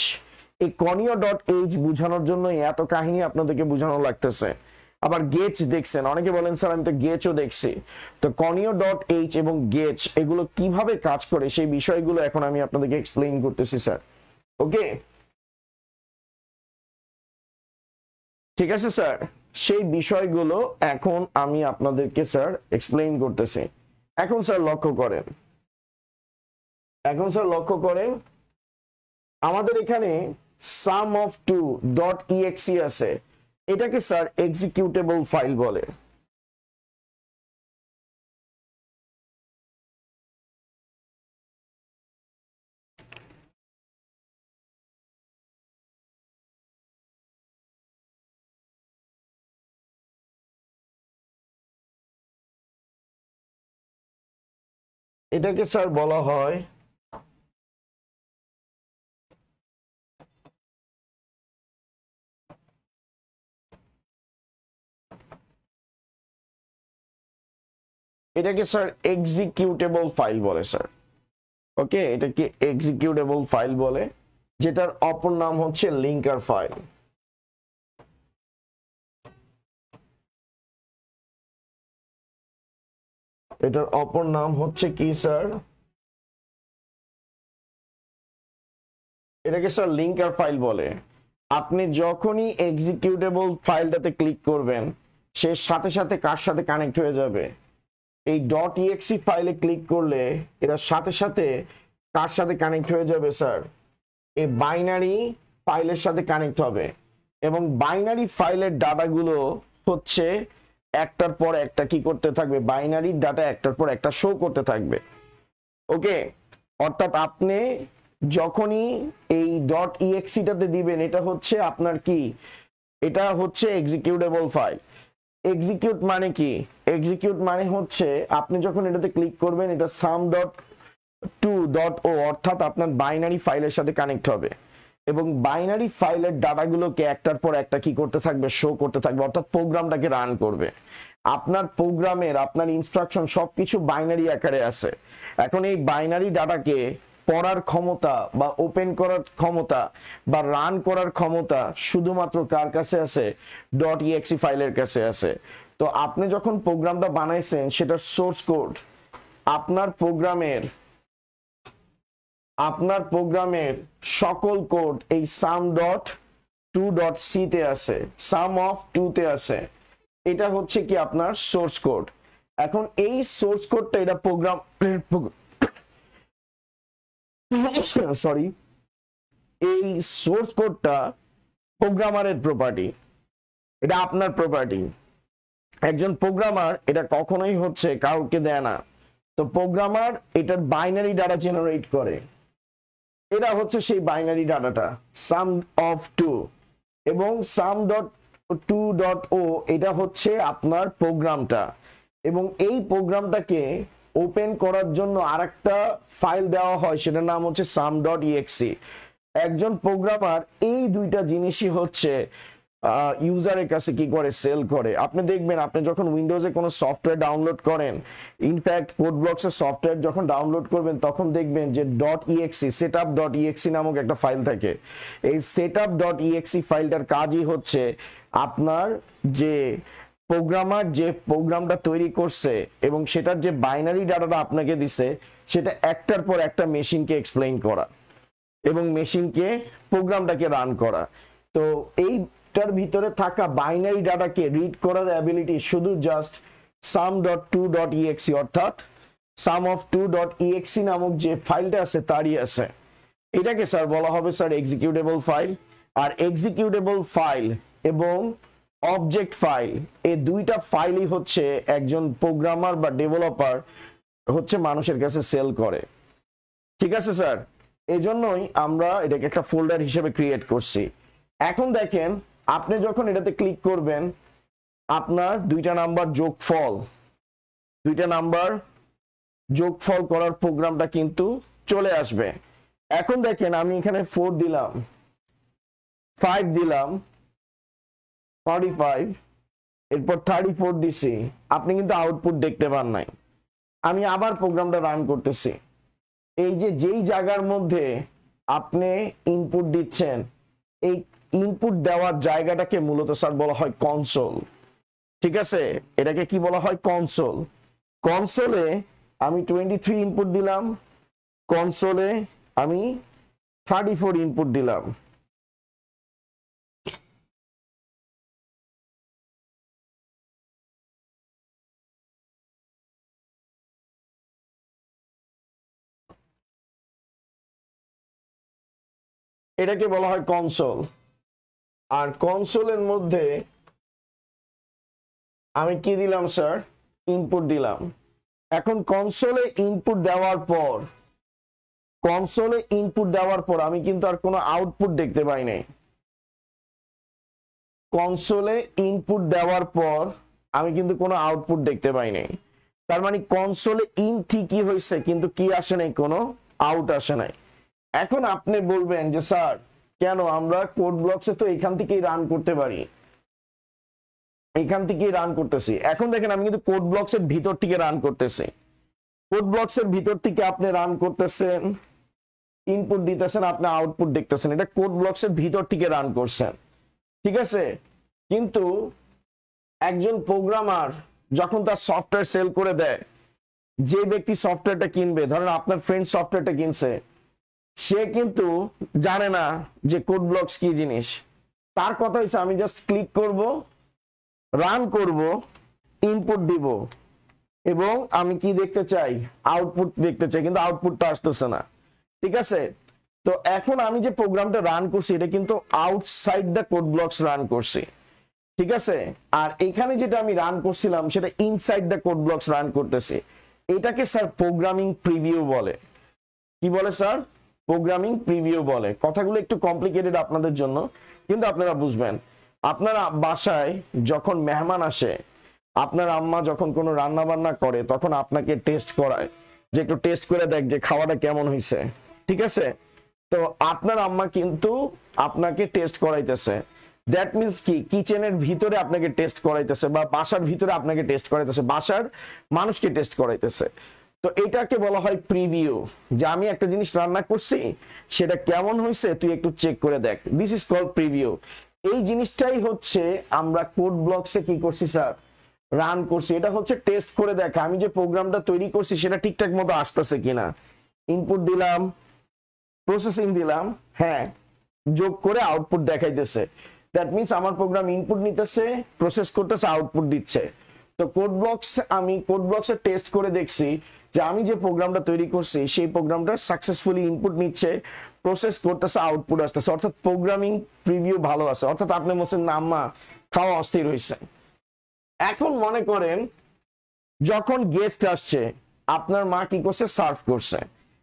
এই কনিও ডট এইচ বোঝানোর জন্য এত কাহিনী আপনাদেরকে বোঝানো লাগতেছে। আবার গেচ দেখছেন, অনেকে বলেন স্যার আমি তো গেচও দেখছি। তো কনিও ডট এইচ এবং গেচ এগুলো কিভাবে কাজ করে সেই বিষয়গুলো এখন আমি আপনাদেরকে এক্সপ্লেইন করতেছি স্যার। ওকে, ঠিক আছে স্যার, সেই বিষয়গুলো এখন আমি আপনাদেরকে স্যার এক্সপ্লেইন করতেছি। এখন স্যার লক্ষ্য করেন, এখন স্যার লক্ষ্য করেন আমাদের এখানে সাম অফ টু ডট ইএক্সি আছে, এটাকে স্যার এক্সিকিউটেবল ফাইল বলে। এটাকে স্যার বলা হয় এটাকে স্যার এক্সিকিউটেবল ফাইল বলে স্যার। ওকে, এটাকে এক্সিকিউটেবল ফাইল বলে, যেটার অপর নাম হচ্ছে লিঙ্কার ফাইল। এটার অপর নাম হচ্ছে কি স্যার? এটাকে স্যার লিঙ্কার ফাইল বলে। আপনি যখনই এক্সিকিউটেবল ফাইলটাতে ক্লিক করবেন, সে সাথে সাথে কার সাথে কানেক্ট হয়ে যাবে? এই .exe ফাইলে ক্লিক করলে এরা সাথে সাথে কার সাথে কানেক্ট হয়ে যাবে স্যার? এই বাইনারি ফাইলের সাথে কানেক্ট হবে, এবং বাইনারি ফাইলের ডাটাগুলো হচ্ছে একটার পর একটা কি করতে থাকবে? বাইনারি ডাটা একটার পর একটা শো করতে থাকবে। ওকে, অর্থাৎ আপনি যখনই এই .exe টাতে দিবেন, এটা হচ্ছে আপনার কি? এটা হচ্ছে এক্সিকিউটেবল ফাইল। এক্সিকিউট মানে কি? এক্সিকিউট মানে হচ্ছে আপনি যখন এটাতে ক্লিক করবেন, এটা sum.to.o অর্থাৎ আপনার বাইনারি ফাইলের সাথে কানেক্ট হবে, এবং বাইনারি ফাইলের ডাটাগুলোকে একটার পর একটা কি করতে থাকবে? শো করতে থাকবে, অর্থাৎ প্রোগ্রামটাকে রান করবে। আপনার প্রোগ্রামের আপনার ইনস্ট্রাকশন সবকিছু বাইনারি আকারে আছে। এখন এই বাইনারি ডাটাকে পড়ার ক্ষমতা বা ওপেন করার ক্ষমতা বা রান করার ক্ষমতা শুধুমাত্র কার কাছে আছে? .exe ফাইলের কাছে আছে। তো আপনি যখন প্রোগ্রামটা বানাইছেন, সেটার সোর্স কোড আপনার প্রোগ্রামের সকল কোড এই sum.to.c তে আছে, sum of 2 তে আছে। এটা হচ্ছে কি আপনার সোর্স কোড। এখন এই সোর্স কোডটা এটা প্রোগ্রাম সরি, এই সোর্স কোডটা প্রোগ্রামারের প্রপার্টি, এটা আপনার প্রপার্টি। একজন প্রোগ্রামার এটা কখনোই হচ্ছে কাউকে দেয় না। তো প্রোগ্রামার এটার বাইনারি ডাটা জেনারেট করে। এটা হচ্ছে সেই বাইনারি ডাটাটা sum of 2, এবং sum.to.o এটা হচ্ছে আপনার প্রোগ্রামটা, এবং এই প্রোগ্রামটাকে ওপেন করার জন্য আরেকটা ফাইল দেওয়া হয়, সেটার নাম হচ্ছে sum.exe। একজন প্রোগ্রামার এই দুইটা জিনিসই হচ্ছে ইউজারের কাছে কি করে? সেল করে। আপনি দেখবেন, আপনি যখন উইন্ডোজে কোনো সফটওয়্যার ডাউনলোড করেন, ইনফ্যাক্ট কোডব্লকসের সফটওয়্যার যখন ডাউনলোড করবেন, তখন দেখবেন যে .exe setup.exe নামক একটা ফাইল থাকে। এই setup.exe ফাইলটার কাজই হচ্ছে আপনার যে প্রোগ্রামার যে প্রোগ্রামটা তৈরি করছে এবং সেটার যে বাইনারি ডাটাটা আপনাকে দিছে, সেটা একটার পর একটা মেশিনকে এক্সপ্লেইন করা এবং মেশিনকে প্রোগ্রামটাকে রান করা। তো এইটার ভিতরে থাকা বাইনারি ডাটাকে রিড করার অ্যাবিলিটি শুধু জাস্ট sum.to.exe অর্থাৎ sum of 2.exe নামক যে ফাইলটা আছে তারই আছে। এটাকে স্যার বলা হবে স্যার এক্সিকিউটেবল ফাইল। আর এক্সিকিউটেবল ফাইল এবং অবজেক্ট ফাইল, এই দুইটা ফাইলই হচ্ছে একজন প্রোগ্রামার বা ডেভেলপার হচ্ছে মানুষের কাছে সেল করে। ঠিক আছে স্যার, এই জন্যই আমরা এটাকে একটা ফোল্ডার হিসেবে ক্রিয়েট করছি। এখন দেখেন, আপনি যখন এটাতে ক্লিক করবেন, আপনার দুইটা নাম্বার যোগফল করার প্রোগ্রামটা কিন্তু চলে আসবে। এখন দেখেন, আমি এখানে 4 দিলাম, 5 দিলাম, 45, এরপর 34 দিছি, আপনি কিন্তু আউটপুট দেখতে পান নাই। আমি আবার প্রোগ্রামটা রান করতেছি। এই যে যেই জায়গার মধ্যে আপনি ইনপুট দিচ্ছেন, এই ইনপুট দেওয়ার জায়গাটাকে মূলত স্যার বলা হয় কনসোল। ঠিক আছে, এটাকে কি বলা হয়? কনসোল। কনসোলে আমি 23 ইনপুট দিলাম, কনসোলে আমি 34 ইনপুট দিলাম। এটাকে বলা হয় কনসোল। আর কনসোলের মধ্যে আমি কি দিলাম স্যার? ইনপুট দিলাম। এখন কনসোলে ইনপুট দেওয়ার পর আমি কিন্তু আর কোনো আউটপুট দেখতে পাই নাই। কনসোলে ইনপুট দেওয়ার পর আমি কিন্তু কোনো আউটপুট দেখতে পাই নাই। তার মানে কনসোলে ইন ঠিকই হয়েছে, কিন্তু কি আসে নাই? কোনো আউট আসে নাই। এখন আপনি বলবেন যে স্যার, কেন? আমরা কোড ব্লকসে তো এখান থেকেই রান করতে পারি, এখান থেকেই রান করতেছি। এখন দেখেন, আমি কিন্তু কোড ব্লকসের ভিতর থেকে রান করতেছি। কোড ব্লকস এর ভিতর থেকে আপনি রান করতেছেন, ইনপুট দিতেছেন, আপনি আউটপুট দেখতেছেন, এটা কোড ব্লকস এর ভিতর থেকে রান করছেন, ঠিক আছে। কিন্তু একজন প্রোগ্রামার যখন তার সফটওয়্যার সেল করে দেয়, যে ব্যক্তি সফটওয়্যারটা কিনবে, ধরেন আপনার ফ্রেন্ড সফটওয়্যারটা কিনছে, সে কিন্তু জানে না যে কোড ব্লকস কি জিনিস। তার কথা হচ্ছে আমি জাস্ট ক্লিক করব, রান করব, ইনপুট দিব এবং আমি কি দেখতে চাই, আউটপুট দেখতে চাই, কিন্তু আউটপুটটা আসতেছে না, ঠিক আছে। তো এখন আমি যে প্রোগ্রামটা রান করছি এটা কিন্তু outside the code blocks run করছি, ঠিক আছে। আর এখানে যেটা আমি রান করছিলাম সেটা inside the code blocks run করতেছি। এটাকে স্যার প্রোগ্রামিং প্রিভিউ বলে। কি বলে স্যার? প্রোগ্রামিং প্রিভিউ বলে। কথাগুলো একটু কমপ্লিকেটেড আপনাদের জন্য, কিন্তু আপনারা বুঝবেন। আপনারা বাসায় যখন মেহমান আসে, আপনার আম্মা যখন কোনো রান্না বান্না করে, তখন আপনাকে টেস্ট করায় যে একটু টেস্ট করে দেখ যে খাওয়াটা কেমন হয়েছে, ঠিক আছে। তো আপনার আম্মা কিন্তু আপনাকে টেস্ট করাইতেছে। দ্যাট মিন্স কি, কিচেনের ভিতরে আপনাকে টেস্ট করাইতেছে বা বাসার ভিতরে আপনাকে টেস্ট করাইতেছে, বাসার মানুষকে টেস্ট করাইতেছে। তো এটাকে বলা হয় প্রিভিউ, যে আমি একটা জিনিস রান্না করছি, সেটা কেমন হয়েছে তুই একটু চেক করে দেখ। This is called preview. এই জিনিসটাই হচ্ছে আমরা কোড ব্লকসে কি করছি স্যার, রান করছি। এটা হচ্ছে টেস্ট করে দেখা আমি যে প্রোগ্রামটা তৈরি করছি সেটা ঠিকঠাক মতো আসতেছে কিনা। ইনপুট দিলাম, প্রসেসিং দিলাম, হ্যাঁ, যোগ করে আউটপুট দেখাইতেছে। দ্যাট মিন্স আমার প্রোগ্রাম ইনপুট নিতেছে, প্রসেস করতেছে, আউটপুট দিচ্ছে। তো কোড ব্লকস, আমি কোড ব্লকসে টেস্ট করে দেখছি যে আমি যে প্রোগ্রামটা তৈরি করছি সেই প্রোগ্রামটা সাকসেসফুলি ইনপুট নিচ্ছে, প্রসেস করতেছে, আউটপুট আসতেছে, অর্থাৎ প্রোগ্রামিং প্রিভিউ ভালো আছে। অর্থাৎ আপনি বলছেন না আম্মা খাওয়া অস্থির হয়েছে। এখন মনে করেন যখন গেস্ট আসছে, আপনার মা কি করছে, সার্ভ করছে।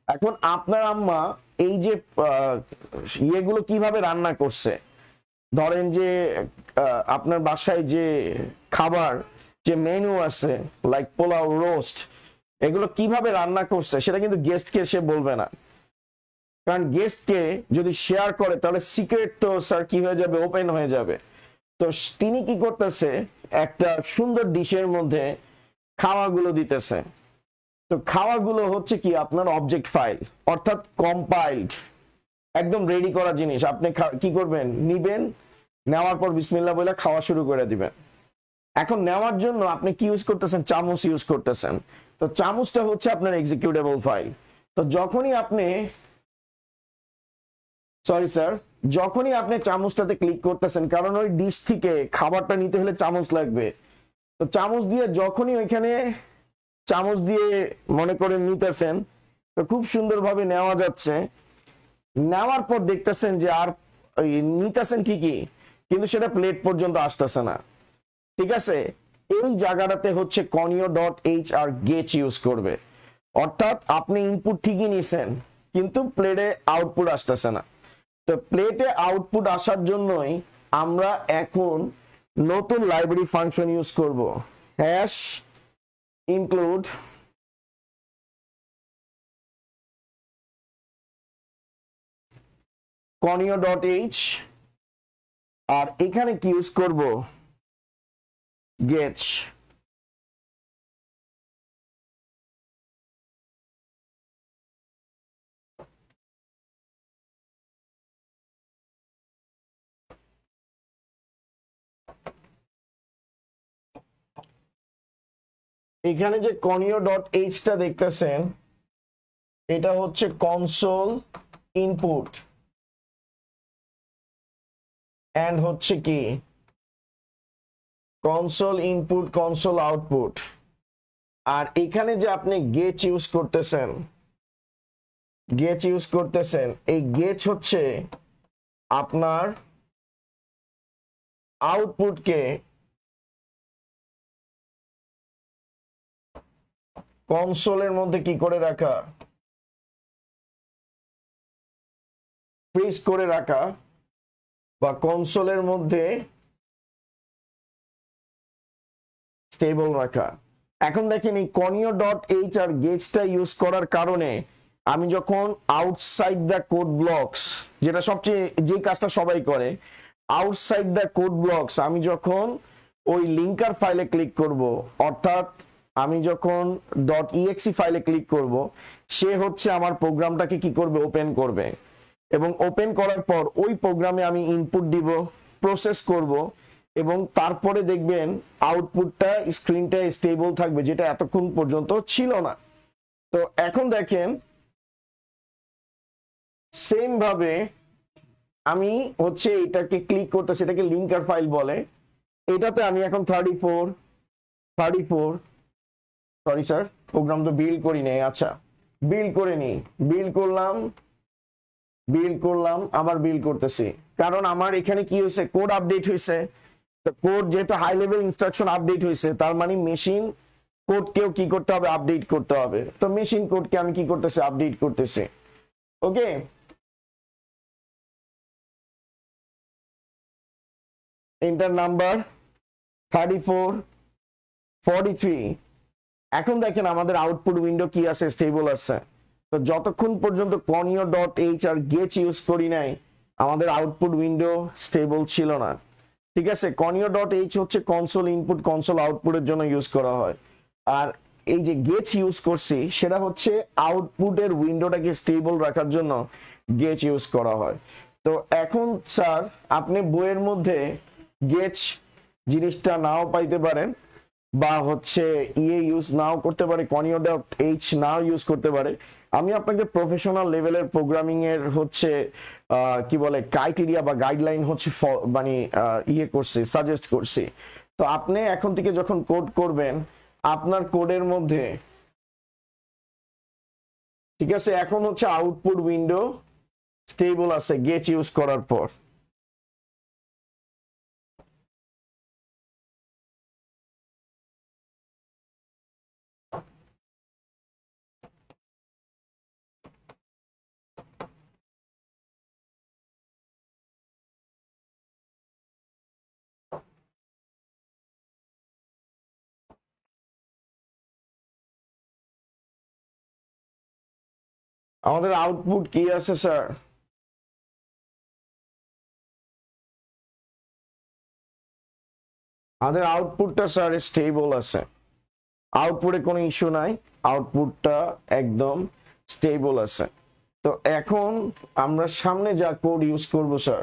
এখন আপনার আম্মা এই যে ইয়েগুলো কিভাবে রান্না করছে, ধরেন যে আপনার বাসায় যে খাবার, যে মেনু আছে, লাইক পোলাও, রোস্ট, এগুলো কিভাবে রান্না করছে সেটা কিন্তু গেস্টকে সে বলবে না। কারণ গেস্টকে যদি শেয়ার করে তাহলে সিক্রেট তো স্যার কি হয়ে যাবে, ওপেন হয়ে যাবে। তো তিনি কি করতেছে, একটা সুন্দর ডিশের মধ্যে খাওয়াগুলো দিতেছে। তো খাওয়াগুলো হচ্ছে কি আপনার অবজেক্ট ফাইল, অর্থাৎ কম্পাইলড, একদম রেডি করা জিনিস। আপনি কি করবেন, নিবেন, নেওয়ার পর বিসমিল্লাহ বলে খাওয়া শুরু করে দিবেন। এখন নেওয়ার জন্য আপনি কি ইউজ করতেছেন, চামচ ইউজ করতেছেন। তো চামচটা হচ্ছে আপনার এক্সিকিউটেবল ফাইল। তো যখনই আপনি, সরি স্যার, যখনই আপনি চামচটাতে ক্লিক করতেছেন, কারণ ওই ডিশ থেকে খাবারটা নিতে হলে চামচ লাগবে। তো চামচ দিয়ে যখনই ওইখানে চামচ দিয়ে মনে করে নিতেছেন, তো খুব সুন্দরভাবে নেওয়া যাচ্ছে। নেওয়ার পর দেখতেছেন যে আর নিতেছেন ঠিকই, কিন্তু সেটা প্লেট পর্যন্ত আসতেছে না, ঠিক আছে। এই জায়গাটাতে হচ্ছে conio.hr গেট ইউজ করবে। অর্থাৎ আপনি ইনপুট ঠিকই নিছেন, কিন্তু প্লেটে আউটপুট আসতেছে না। তো প্লেটে আউটপুট আসার জন্যই আমরা এখন নতুন লাইব্রেরি ফাংশন ইউজ করব, হ্যাশ ইনক্লুড conio.h, আর এখানে কি ইউজ করব, গেট। এখানে যে conio.h টা দেখতেছেন, এটা হচ্ছে কনসোল ইনপুট এন্ড হচ্ছে কি কনসোল ইনপুট, কনসোল আউটপুট। আর এখানে যে আপনি গেট ইউজ করতেছেন, এই গেট হচ্ছে আপনার আউটপুটকে কনসোলের মধ্যে কি করে রাখা, ফ্রিজ করে রাখা, বা কনসোলের মধ্যে স্টেবল রাখা। এখন দেখেন এই conio.h আর গেটসটা ইউজ করার কারণে আমি যখন আউটসাইড দ্য কোড ব্লকস, যেটা সবচেয়ে যে কাজটা সবাই করে, আউটসাইড দ্য কোড ব্লকস, আমি যখন ওই লিঙ্কার ফাইলে ক্লিক করব, অর্থাৎ আমি যখন .exe ফাইলে ক্লিক করব, সে হচ্ছে আমার প্রোগ্রামটাকে কি করবে, ওপেন করবে, এবং ওপেন করার পর ওই প্রোগ্রামে আমি ইনপুট দিব, প্রসেস করব, এবং তারপরে দেখবেন আউটপুটটা স্ক্রিনটা স্টেবল থাকবে, যেটা এতক্ষণ পর্যন্ত ছিল না। তো এখন দেখেন সেম ভাবে আমি হচ্ছে এটাকে ক্লিক করতেছি, এটাকে লিঙ্কার ফাইল বলে। এটাতে আমি এখন 34 সরি স্যার, প্রোগ্রাম তো বিল্ড করি নাই, আচ্ছা বিল্ড করে নি, বিল্ড করলাম, আবার বিল্ড করতেছি, কারণ আমার এখানে কি হয়েছে, কোড আপডেট হয়েছে। তো কোড যেহেতু হাই লেভেল ইনস্ট্রাকশন আপডেট হয়েছে, তার মানে মেশিন কোডকেও কি করতে হবে, আপডেট করতে হবে। তো মেশিন কোডকে আমি কি করতেছি, আপডেট করতেছি। ওকে, এন্টার নাম্বার 34 43। এখন দেখেন আমাদের আউটপুট উইন্ডো কি আছে, স্টেবল আছে। তো যতক্ষণ পর্যন্ত conio.h আর গেচ ইউজ করি নাই, আমাদের আউটপুট উইন্ডো স্টেবল ছিল না। ঠিক আছে, conio.h হচ্ছে কনসোল ইনপুট কনসোল আউটপুটের জন্য ইউজ করা হয়, আর এই যে গেচ ইউজ করছি সেটা হচ্ছে আউটপুটের উইন্ডোটাকে স্টেবল রাখার জন্য গেচ ইউজ করা হয়। তো এখন স্যার আপনি বইয়ের মধ্যে গেচ জিনিসটা নাও পাইতে পারেন, বা হচ্ছে ইউজ নাও করতে পারে, conio.h নাও ইউজ করতে পারে। আমি আপনাকে প্রফেশনাল লেভেলের প্রোগ্রামিং এর হচ্ছে কি বলে ক্রাইটেরিয়া বা গাইডলাইন হচ্ছে মানে করছি, সাজেস্ট করছি। তো আপনি এখন থেকে যখন কোড করবেন, আপনার কোডের মধ্যে ঠিক আছে, এখন হচ্ছে আউটপুট উইন্ডো স্টেবল আছে গেট ইউজ করার পর। আমাদের আউটপুট কি আছে স্যার, আমাদের আউটপুটটা স্যার স্টেবল আছে, আউটপুটে কোনো ইস্যু নাই, আউটপুটটা একদম স্টেবল আছে। তো এখন আমরা সামনে যা কোড ইউজ করব স্যার,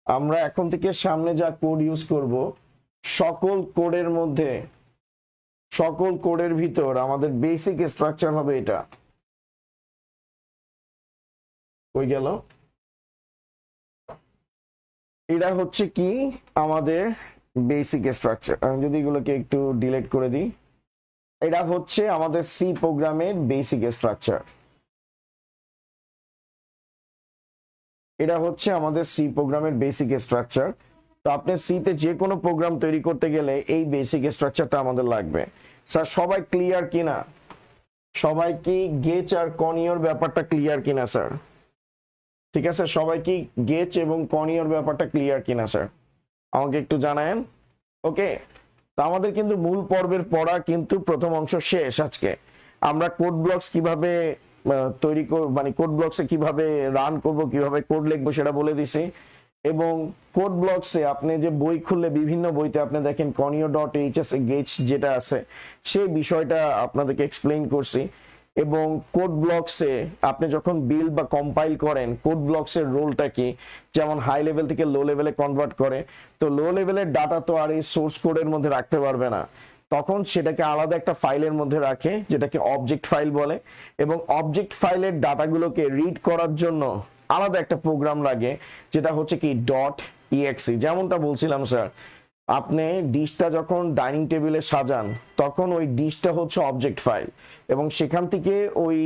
আমরা এখন থেকে সামনে যা কোড ইউজ করব, সকল কোডের মধ্যে, সকল কোডের ভিতর আমাদের বেসিক স্ট্রাকচার হবে এটা। কই গেল, এটা হচ্ছে কি আমাদের বেসিক স্ট্রাকচার। আমি যদি এগুলোকে একটু ডিলিট করে দিই, এটা হচ্ছে আমাদের সি প্রোগ্রামের বেসিক স্ট্রাকচার, এটা হচ্ছে আমাদের সি প্রোগ্রামের বেসিক স্ট্রাকচার। তো আপনি সিতে যে কোনো প্রোগ্রাম তৈরি করতে গেলে এই বেসিক স্ট্রাকচারটা আমাদের লাগবে। স্যার সবাই ক্লিয়ার কিনা, সবাই কি গেচ আর কনিওর ব্যাপারটা ক্লিয়ার কিনা স্যার? ঠিক আছে, সবাই কি গেচ এবং কনিওর ব্যাপারটা ক্লিয়ার কিনা স্যার, আমাকে একটু জানায়েন। ওকে, তো আমাদের কিন্তু মূল পর্বের পড়া কিন্তু প্রথম অংশ শেষ। আজকে আমরা কোড ব্লকস কিভাবে তৈরি করব, মানে কোড ব্লকসে কিভাবে রান করব, কিভাবে কোড লিখবো সেটা বলে দিছি। এবং কোড ব্লকসে আপনি যে বই খুললে বিভিন্ন বইতে আপনি দেখেন conio.hs গেচ যেটা আছে সেই বিষয়টা আপনাদেরকে এক্সপ্লেইন করছি। এবং কোড ব্লকসে আপনি যখন বিল্ড বা কম্পাইল করেন, কোড ব্লকসের রোলটা কি, যেমন হাই লেভেল থেকে লো লেভেলে কনভার্ট করে। তো লো লেভেলের ডাটা তো আর এই সোর্স কোডের মধ্যে রাখতে পারবে না, তখন সেটাকে আলাদা একটা ফাইলের মধ্যে রাখে, যেটাকে অবজেক্ট ফাইল বলে। এবং অবজেক্ট ফাইলের ডাটাগুলোকে রিড করার জন্য আলাদা একটা প্রোগ্রাম লাগে, যেটা হচ্ছে কি .exe। যেমনটা বলছিলাম স্যার, আপনি ডিশটা যখন ডাইনিং টেবিলে সাজান, তখন ওই ডিশটা হচ্ছে অবজেক্ট ফাইল, এবং সেখান থেকে ওই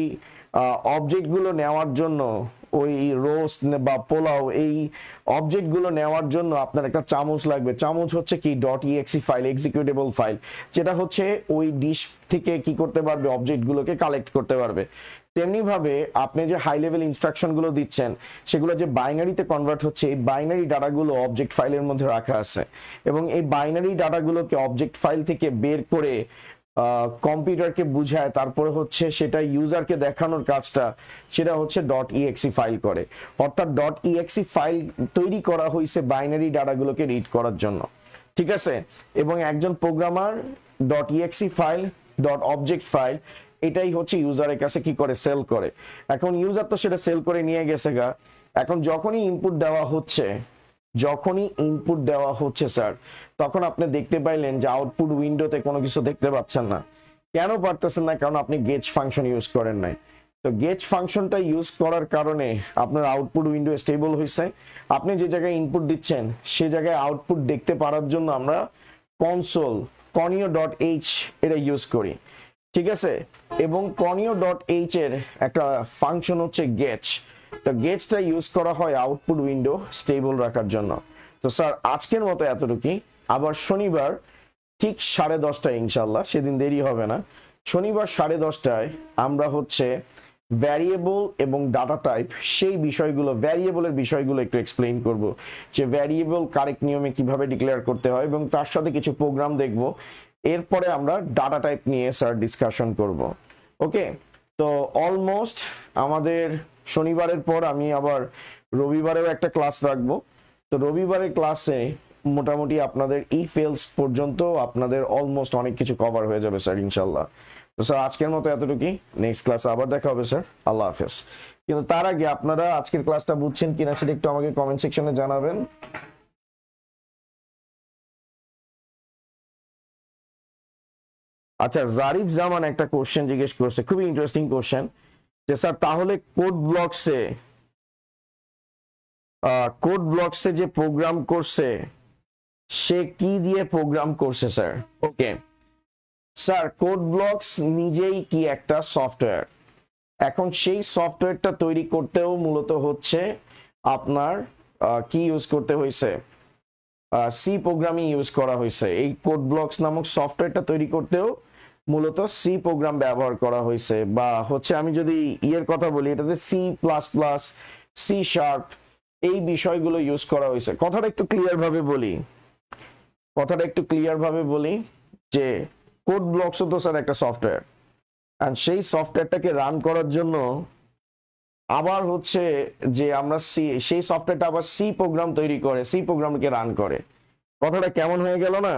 অবজেক্টগুলো নেওয়ার জন্য, ওই রোস্ট বা পোলাও এই অবজেক্টগুলো নেওয়ার জন্য আপনার একটা চামচ লাগবে। চামচ হচ্ছে কি .exe ফাইল, এক্সিকিউটেবল ফাইল, যেটা হচ্ছে ওই ডিশ থেকে কি করতে পারবে, অবজেক্টগুলোকে কালেক্ট করতে পারবে। তেমনি ভাবে আপনি যে হাই লেভেল ইনস্ট্রাকশনগুলো দিচ্ছেন, সেগুলো যে বাইনারিতে কনভার্ট হচ্ছে, এই বাইনারি ডাটাগুলো অবজেক্ট ফাইলের মধ্যে রাখা আছে, এবং এই বাইনারি ডাটাগুলোকে অবজেক্ট ফাইল থেকে বের করে কম্পিউটারকে বুঝায়, তারপরে হচ্ছে সেটা ইউজারকে দেখানোর কাজটা সেটা হচ্ছে .exe ফাইল করে। অর্থাৎ .exe ফাইল তৈরি করা হয়েছে বাইনারি ডাটাগুলোকে রিড করার জন্য, ঠিক আছে। এবং একজন programmer .exe file dot object file, এটাই হচ্ছে ইউজারের কাছে কি করে সেল করে। এখন ইউজার তো সেটা সেল করে নিয়ে গেছে গা, এখন যখনই ইনপুট দেওয়া হচ্ছে স্যার, তখন আপনি দেখতে পাইলেন যে আউটপুট উইন্ডোতে কোনো কিছু দেখতে পাচ্ছেন না। কেন পারতেছেন না? কারণ আপনি গেজ ফাংশন ইউজ করেন নাই। তো গেজ ফাংশনটা ইউজ করার কারণে আপনার আউটপুট উইন্ডো স্টেবল হয়েছে। আপনি যে জায়গায় ইনপুট দিচ্ছেন সে জায়গায় আউটপুট দেখতে পারার জন্য আমরা কনসোল conio.h এটা ইউজ করি, ঠিক আছে। এবং conio.h এর একটা ফাংশন হচ্ছে গেজ। তো গেজটা ইউজ করা হয় আউটপুট উইন্ডো স্টেবল রাখার জন্য। তো স্যার আজকের মতো এতটুকুই। আবার শনিবার ঠিক 10:30টায় ইনশাল্লাহ, সেদিন দেরি হবে না, শনিবার 10:30টায় আমরা হচ্ছে ভ্যারিয়েবল এবং ডাটা টাইপ সেই বিষয়গুলো, ভ্যারিয়েবলের বিষয়গুলো একটু এক্সপ্লেইন করব, যে ভ্যারিয়েবল কারেক্ট নিয়মে কিভাবে ডিক্লেয়ার করতে হয়, এবং তার সাথে কিছু প্রোগ্রাম দেখব। এরপরে আমরা ডাটা টাইপ নিয়ে স্যার ডিসকাশন করব। ওকে, তো অলমোস্ট আমাদের শনিবারের পর আমি আবার রবিবারেও একটা ক্লাস রাখবো। তো রবিবারের ক্লাসে মোটামুটি আপনাদের ফেলস পর্যন্ত আপনাদের অলমোস্ট অনেক কিছু কভার হয়ে যাবে স্যার ইনশাল্লাহ। তো স্যার আজকের মতো এতটুকুই, নেক্সট ক্লাসে আবার দেখা হবে স্যার, আল্লাহ হাফেজ। কিন্তু তার আগে আপনারা আজকের ক্লাসটা বুঝছেন কিনা সেটা একটু আমাকে কমেন্ট সেকশনে জানাবেন। আচ্ছা, জারিফ জামান একটা কোশ্চেন জিজ্ঞেস করছে, খুবই ইন্টারেস্টিং কোশ্চেন, যে স্যার তাহলে কোড ব্লকসে যে প্রোগ্রাম করছে সে কি দিয়ে প্রোগ্রাম করছে sir? Okay sir, code blocks নিজেই কি একটা সফটওয়্যার। এখন সেই সফটওয়্যারটা তৈরি করতেও মূলত হচ্ছে আপনার কি ইউজ করতে হয়েছে, সি প্রোগ্রামিং ইউজ করা হয়েছে। এই কোড ব্লকস নামক সফটওয়্যারটা তৈরি করতেও মূলত সি প্রোগ্রাম ব্যবহার করা হয়েছে, বা হচ্ছে আমি যদি ইয়ের কথা বলি, এটাতে C++, সি শার্প এই বিষয়গুলো ইউজ করা হয়েছে। কথাটা একটু ক্লিয়ার ভাবে বলি যে কোড ব্লকসও তো স্যার একটা সফটওয়্যার, আর সেই সফটওয়্যারটাকে রান করার জন্য আবার হচ্ছে যে আমরা সেই সফটওয়্যারটা আবার সি প্রোগ্রাম তৈরি করে, সি প্রোগ্রামকে রান করে। কথাটা কেমন হয়ে গেল না?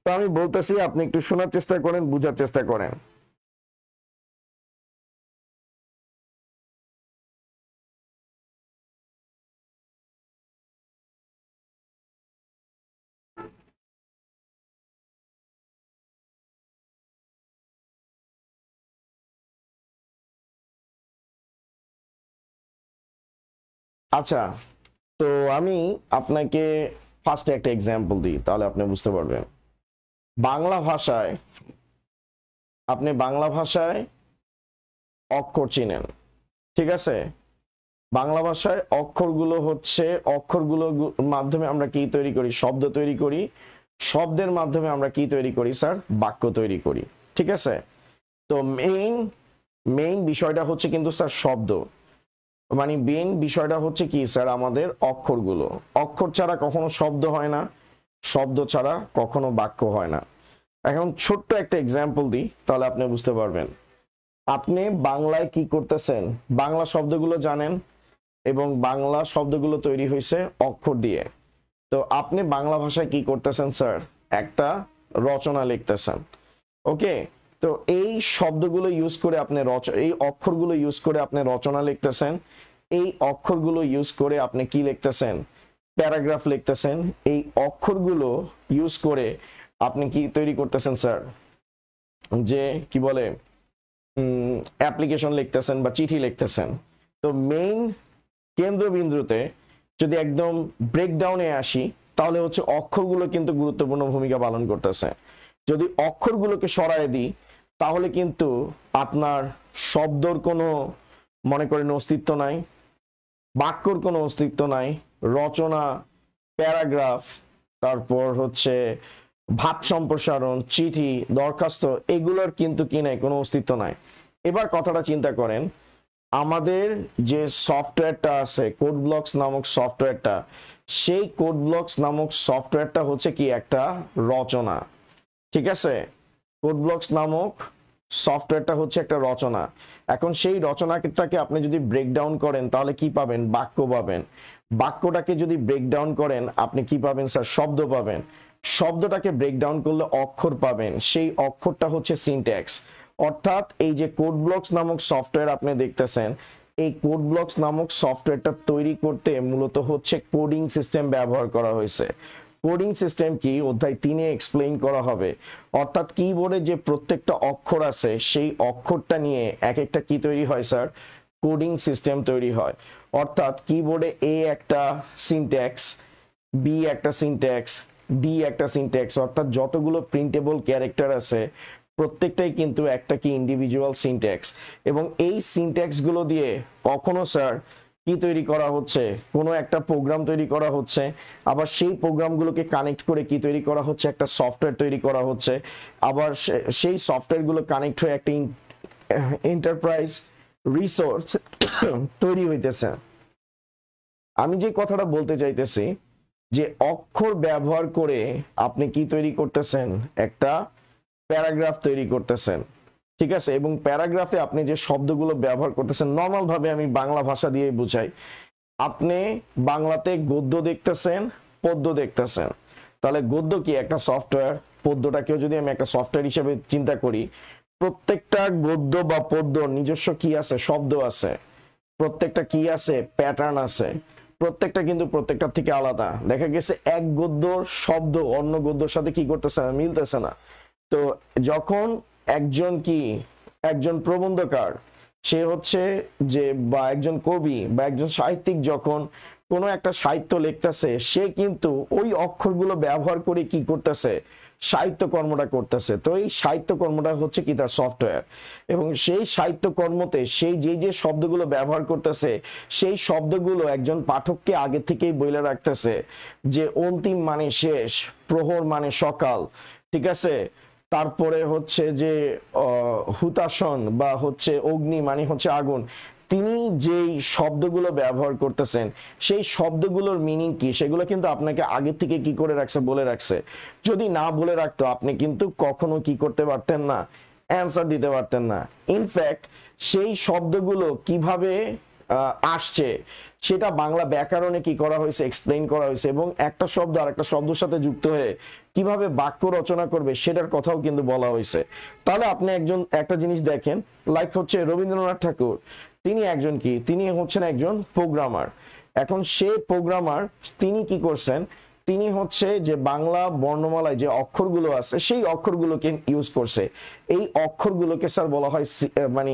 তো আমি বলতেছি, আপনি একটু শোনার চেষ্টা করেন, বুঝার চেষ্টা করেন। আচ্ছা, তো আমি আপনাকে ফার্স্টে একটা এক্সাম্পল দিই, তাহলে আপনি বুঝতে পারবেন। বাংলা ভাষায় অক্ষর চিনেন, ঠিক আছে? বাংলা ভাষায় অক্ষরগুলোর মাধ্যমে আমরা কি তৈরি করি? শব্দ তৈরি করি। শব্দের মাধ্যমে আমরা কি তৈরি করি স্যার? বাক্য তৈরি করি, ঠিক আছে? তো মেইন বিষয়টা হচ্ছে কিন্তু স্যার শব্দ, মানে মেইন বিষয়টা হচ্ছে কি স্যার? আমাদের অক্ষরগুলো। অক্ষর ছাড়া কখনো শব্দ হয় না, শব্দ ছাড়া কখনো বাক্য হয় না। এখন ছোট্ট একটা এক্সাম্পল দিই, তাহলে আপনি বুঝতে পারবেন। আপনি বাংলায় কি করতেছেন? বাংলা শব্দগুলো জানেন, এবং বাংলা শব্দগুলো তৈরি হয়েছে অক্ষর দিয়ে। তো আপনি বাংলা ভাষায় কি করতেছেন স্যার? একটা রচনা লিখতেছেন। ওকে, তো এই শব্দগুলো ইউজ করে আপনি এই অক্ষরগুলো ইউজ করে আপনি রচনা লিখতেছেন। এই অক্ষরগুলো ইউজ করে আপনি কি লিখতেছেন? প্যারাগ্রাফ লিখতেছেন। এই অক্ষরগুলো ইউজ করে আপনি কি তৈরি করতেছেন স্যার? যে কি বলে, অ্যাপ্লিকেশন লিখতেছেন বা চিঠি লিখতেছেন। তো মেইন কেন্দ্রবিন্দুতে যদি একদম ব্রেকডাউনে আসি, তাহলে হচ্ছে অক্ষরগুলো কিন্তু গুরুত্বপূর্ণ ভূমিকা পালন করতেছে। যদি অক্ষরগুলোকে সরায় দিই, তাহলে কিন্তু আপনার শব্দর কোনো মনে করেন অস্তিত্ব নাই, বাক্যর কোনো অস্তিত্ব নাই, রচনা, প্যারাগ্রাফ, তারপর হচ্ছে ভাব সম্প্রসারণ, চিঠি, দরখাস্ত, এগুলোর কিন্তু কি নাই, কোনো অস্তিত্ব নাই। এবার কথাটা চিন্তা করেন, আমাদের যে সফটওয়্যারটা আছে কোড ব্লকস নামক সফটওয়্যারটা, সেই কোড ব্লকস নামক সফটওয়্যারটা হচ্ছে কি একটা রচনা, ঠিক আছে? কোড ব্লকস নামক সফটওয়্যারটা হচ্ছে একটা রচনা। এখন সেই রচনাটাকে আপনি যদি ব্রেকডাউন করেন, তাহলে কি পাবেন? বাক্য পাবেন। বাক্যটাকে যদি ব্রেকডাউন করেন, আপনি কি পাবেন স্যার? শব্দ পাবেন। শব্দটাকে ব্রেকডাউন করলে অক্ষর পাবেন, সেই অক্ষরটা হচ্ছে সিনট্যাক্স। অর্থাৎ এই যে কোড ব্লকস নামক সফটওয়্যার আপনি দেখতেছেন, এই কোড ব্লকস নামক সফটওয়্যারটা তৈরি করতে মূলত হচ্ছে কোডিং সিস্টেম ব্যবহার করা হয়েছে। কোডিং সিস্টেম কি অধ্যায় 3-এ এক্সপ্লেইন করা হবে। অর্থাৎ কিবোর্ডে যে প্রত্যেকটা অক্ষর আছে সেই অক্ষরটা নিয়ে এক একটা কি তৈরি হয় স্যার, কোডিং সিস্টেম তৈরি হয়। অর্থাৎ কিবোর্ডে এ একটা সিনট্যাক্স, বি একটা সিনট্যাক্স, ডি একটা সিনট্যাক্স, অর্থাৎ যতগুলো প্রিন্টেবল ক্যারেক্টার আছে প্রত্যেকটাই কিন্তু একটা কি ইন্ডিভিজুয়াল সিনট্যাক্স। এবং এই সিনট্যাক্স গুলো দিয়ে কখনো স্যার কি তৈরি করা হচ্ছে, কোনো একটা প্রোগ্রাম তৈরি করা হচ্ছে, আবার সেই প্রোগ্রামগুলোকে কানেক্ট করে কি তৈরি করা হচ্ছে, একটা সফটওয়্যার তৈরি করা হচ্ছে, আবার সেই সফটওয়্যারগুলো কানেক্ট হয়ে একটা এন্টারপ্রাইজ রিসোর্স তৈরি হইতেছে। আমি যে কথাটা বলতে চাইতেছি যে অক্ষর ব্যবহার করে আপনি কি তৈরি করতেছেন, একটা প্যারাগ্রাফ তৈরি করতেছেন, ঠিক আছে। এবং প্যারাগ্রাফে আপনি যে শব্দগুলো ব্যবহার করতেছেন, নর্মাল ভাবে আমি বাংলা ভাষা দিয়ে বুঝাই, আপনি বাংলাতে গদ্য দেখতেছেন, পদ্য দেখতেছেন। তাহলে গদ্য কি একটা সফটওয়্যার, পদ্যটাকেও যদি আমি একটা সফটওয়্যার হিসেবে চিন্তা করি, প্রত্যেকটা গদ্য বা পদ্য নিজস্ব কি আছে, শব্দ আছে, প্রত্যেকটা কি আছে, প্যাটার্ন আছে, প্রত্যেকটা কিন্তু প্রত্যেকটা থেকে আলাদা। দেখা গেছে এক গদ্যর শব্দ অন্য গদ্যর সাথে কি করতেছে না, মিলতেছে না। তো যখন একজন প্রবন্ধকার, সে হচ্ছে যে, বা একজন কবি বা একজন সাহিত্যিক যখন কোনো একটা সাহিত্য লিখতেছে, সে কিন্তু ওই অক্ষরগুলো ব্যবহার করে কি করতেছে, সাহিত্য কর্মটা করতেছে। তো এই সাহিত্য কর্মটা হচ্ছে কি, তার সফটওয়্যার। এবং সেই সাহিত্য কর্মতে সেই যে শব্দগুলো ব্যবহার করতেছে, সেই শব্দগুলো একজন পাঠককে আগে থেকেই বলে রাখতেছে যে অন্তিম মানে শেষ, প্রহর মানে সকাল, ঠিক আছে। তারপরে হচ্ছে যে হুতাশন বা হচ্ছে অগ্নি মানে হচ্ছে আগুন। তিনি যেই শব্দগুলো ব্যবহার করতেছেন সেই শব্দগুলোর মিনিং কি, সেগুলো কিন্তু আপনাকে আগে থেকে কি করে রাখছে, বলে রাখছে। যদি না বলে রাখতো আপনি কিন্তু কখনো কি করতে পারতেন না, অ্যান্সার দিতে পারতেন না। ইনফ্যাক্ট সেই শব্দগুলো কিভাবে আসছে সেটা বাংলা ব্যাকরণে কি করা হয়েছে, এক্সপ্লেইন করা হয়েছে। এবং একটা শব্দ আর একটা শব্দের সাথে যুক্ত হয়ে কিভাবে বাক্য রচনা করবে সেটার কথাও কিন্তু বলা হয়েছে। তাহলে আপনি একটা জিনিস দেখেন, লাইক হচ্ছে রবীন্দ্রনাথ ঠাকুর, তিনি একজন কি, তিনি হচ্ছেন একজন প্রোগ্রামার। এখন সে প্রোগ্রামার, তিনি কি করছেন, তিনি হচ্ছে যে বাংলা বর্ণমালায় যে অক্ষরগুলো আছে সেই অক্ষরগুলোকে ইউজ করছে। এই অক্ষরগুলোকে স্যার বলা হয় মানে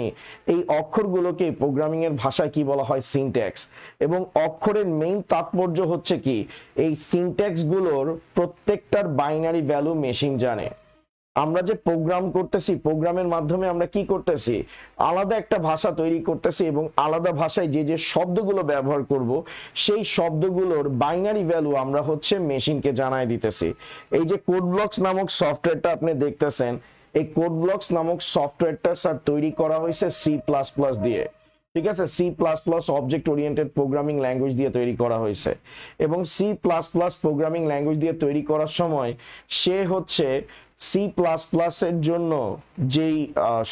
এই অক্ষরগুলোকে প্রোগ্রামিং এর ভাষায় কি বলা হয়, সিনট্যাক্স। এবং অক্ষরের মেইন তাৎপর্য হচ্ছে কি, এই সিনট্যাক্স গুলোর প্রত্যেকটার বাইনারি ভ্যালু মেশিন জানে। আমরা যে প্রোগ্রাম করতেছি, প্রোগ্রামের মাধ্যমে আমরা কি করতেছি, আলাদা একটা ভাষা তৈরি করতেছি এবং আলাদা ভাষায় যে শব্দগুলো ব্যবহার করব সেই শব্দগুলোর বাইনারি ভ্যালু আমরা হচ্ছে মেশিনকে জানাই দিতেছি। এই যে কোড ব্লকস নামক সফটওয়্যারটা আপনি দেখতেছেন, এই কোড ব্লকস নামক সফটওয়্যারটা স্যার তৈরি করা হয়েছে C++ দিয়ে, ঠিক আছে। C++ object oriented programming language দিয়ে তৈরি করা হয়েছে। এবং C++ প্রোগ্রামিং ল্যাঙ্গুয়েজ দিয়ে তৈরি করার সময় সে হচ্ছে C++ এর জন্য যেই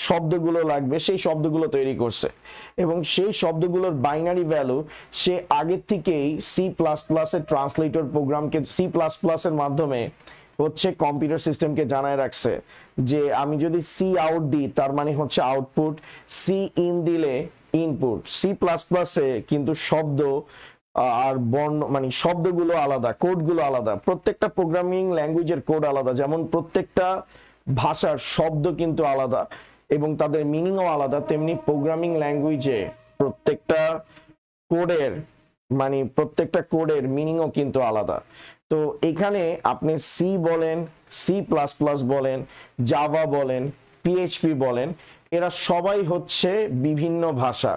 শব্দগুলো লাগবে সেই শব্দগুলো তৈরি করছে। এবং সেই শব্দগুলোর বাইনারি ভ্যালু সে আগে থেকেই C++ এর ট্রান্সলেটর প্রোগ্রামকে C++ এর মাধ্যমে হচ্ছে কম্পিউটার সিস্টেমকে জানায় রাখছে যে আমি যদি সি আউট দিই তার মানে হচ্ছে আউটপুট, সি ইন দিলে ইনপুট। C++ এ কিন্তু শব্দ আর বর্ণ মানে শব্দগুলো আলাদা, কোডগুলো আলাদা, প্রত্যেকটা প্রোগ্রামিং ল্যাঙ্গুয়েজের কোড আলাদা। যেমন প্রত্যেকটা ভাষার শব্দ কিন্তু আলাদা এবং তাদের মিনিংও আলাদা, তেমনি প্রোগ্রামিং ল্যাঙ্গুয়েজে প্রত্যেকটা কোডের মিনিংও কিন্তু আলাদা। তো এখানে আপনি সি বলেন, C++ বলেন, জাভা বলেন, PHP বলেন, এরা সবাই হচ্ছে বিভিন্ন ভাষা।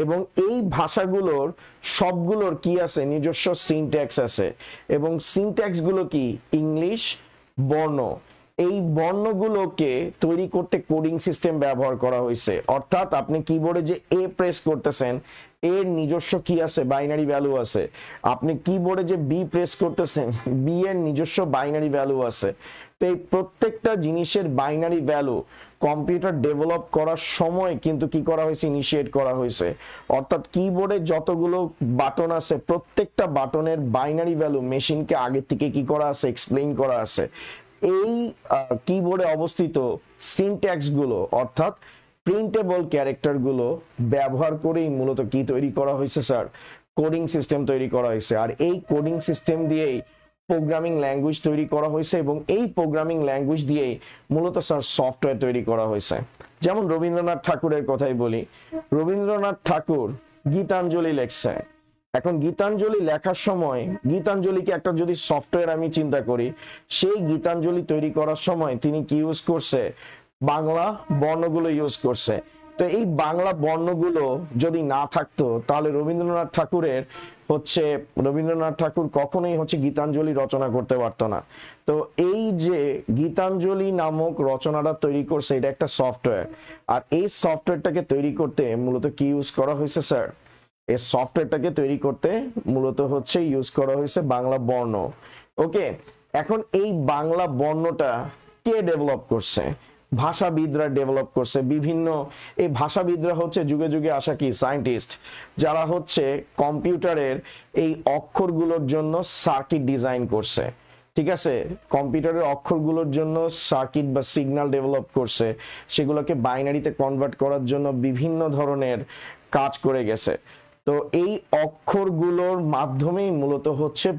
এবং এই ভাষাগুলোর সবগুলোর কি আছে, নিজস্ব সিনট্যাক্স আছে। এবং সিনট্যাক্স গুলো কি, ইংলিশ বর্ণ। এই বর্ণগুলোকে তৈরি করতে কোডিং সিস্টেম ব্যবহার করা হয়েছে। অর্থাৎ আপনি কিবোর্ডে যে এ প্রেস করতেছেন, এর নিজস্ব কি আছে, বাইনারি ভ্যালু আছে। আপনি কিবোর্ডে যে বি প্রেস করতেছেন, বি এর নিজস্ব বাইনারি ভ্যালু আছে। তো এই প্রত্যেকটা জিনিসের বাইনারি ভ্যালু কম্পিউটার ডেভেলপ করার সময় কিন্তু কি করা হয়েছে, ইনিশিয়েট করা হয়েছে। অর্থাৎ কিবোর্ডে যতগুলো বাটন আছে প্রত্যেকটা বাটনের বাইনারি ভ্যালু মেশিনকে আগে থেকে কি করা আছে, এক্সপ্লেইন করা আছে। এই কিবোর্ডে অবস্থিত সিনট্যাক্স গুলো অর্থাৎ প্রিন্টেবল ক্যারেক্টার গুলো ব্যবহার করেই মূলত কি তৈরি করা হয়েছে স্যার, কোডিং সিস্টেম তৈরি করা হয়েছে। আর এই কোডিং সিস্টেম দিয়েই প্রোগ্রামিং ল্যাঙ্গুয়েজ তৈরি করা হয়েছে এবং এই প্রোগ্রামিং ল্যাঙ্গুয়েজ দিয়েই মূলত স্যার সফটওয়্যার তৈরি করা হয়েছে। যেমন রবীন্দ্রনাথ ঠাকুরের কথাই বলি, রবীন্দ্রনাথ ঠাকুর গীতাঞ্জলি লেখছে। এখন গীতাঞ্জলি লেখার সময় গীতাঞ্জলিকে একটা যদি সফটওয়্যার আমি চিন্তা করি, সেই গীতাঞ্জলি তৈরি করার সময় তিনি কি ইউজ করছে, বাংলা বর্ণগুলো ইউজ করছে। তো এই বাংলা বর্ণগুলো যদি না থাকতো তাহলে রবীন্দ্রনাথ ঠাকুর কখনোই গীতাঞ্জলি রচনা করতে পারতো না। তো এই যে গীতাঞ্জলি নামক রচনাটা তৈরি করছে এটা একটা সফটওয়্যার, আর এই সফটওয়্যারটাকে তৈরি করতে মূলত কি ইউজ করা হয়েছে স্যার, এই সফটওয়্যারটাকে তৈরি করতে মূলত ইউজ করা হয়েছে বাংলা বর্ণ। ওকে, এখন এই বাংলা বর্ণটা কে ডেভেলপ করছে, ভাষাবিদরা ডেভেলপ করছে। বিভিন্ন এই ভাষাবিদরা যুগে যুগে আসা কি সায়েন্টিস্ট, যারা কম্পিউটারের এই অক্ষরগুলোর জন্য সার্কিট ডিজাইন করছে। ঠিক আছে, কম্পিউটারের অক্ষরগুলোর জন্য সার্কিট বা সিগন্যাল ডেভেলপ করছে, সেগুলোকে বাইনারিতে কনভার্ট করার জন্য বিভিন্ন ধরনের কাজ করে গেছে। তো এই অক্ষরগুলোর মাধ্যমেই মূলত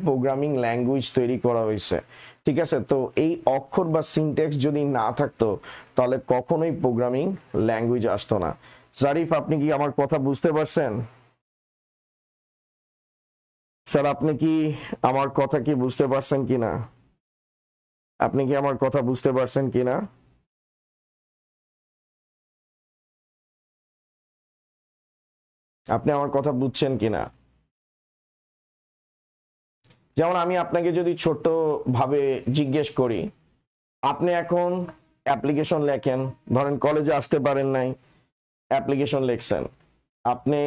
প্রোগ্রামিং ল্যাঙ্গুয়েজ তৈরি করা হয়েছে। ঠিক আছে, তো এই অক্ষর বা সিনট্যাক্স যদি না থাকতো তাহলে কখনোই প্রোগ্রামিং ল্যাঙ্গুয়েজ আসতো না। জারিফ, আপনি কি আমার কথা বুঝতে পারছেন? স্যার আপনি কি আমার কথা কি বুঝতে পারছেন কিনা? আপনি কি আমার কথা বুঝতে পারছেন কিনা? আপনি আমার কথা বুঝছেন কিনা? যেমন আমি আপনাকে যদি ছোট্ট ভাবে জিজ্ঞেস করি, আপনি এখন অ্যাপ্লিকেশন লেখেন, ধরেন কলেজে আসতে পারেন নাই, অ্যাপ্লিকেশন লিখছেন। আপনি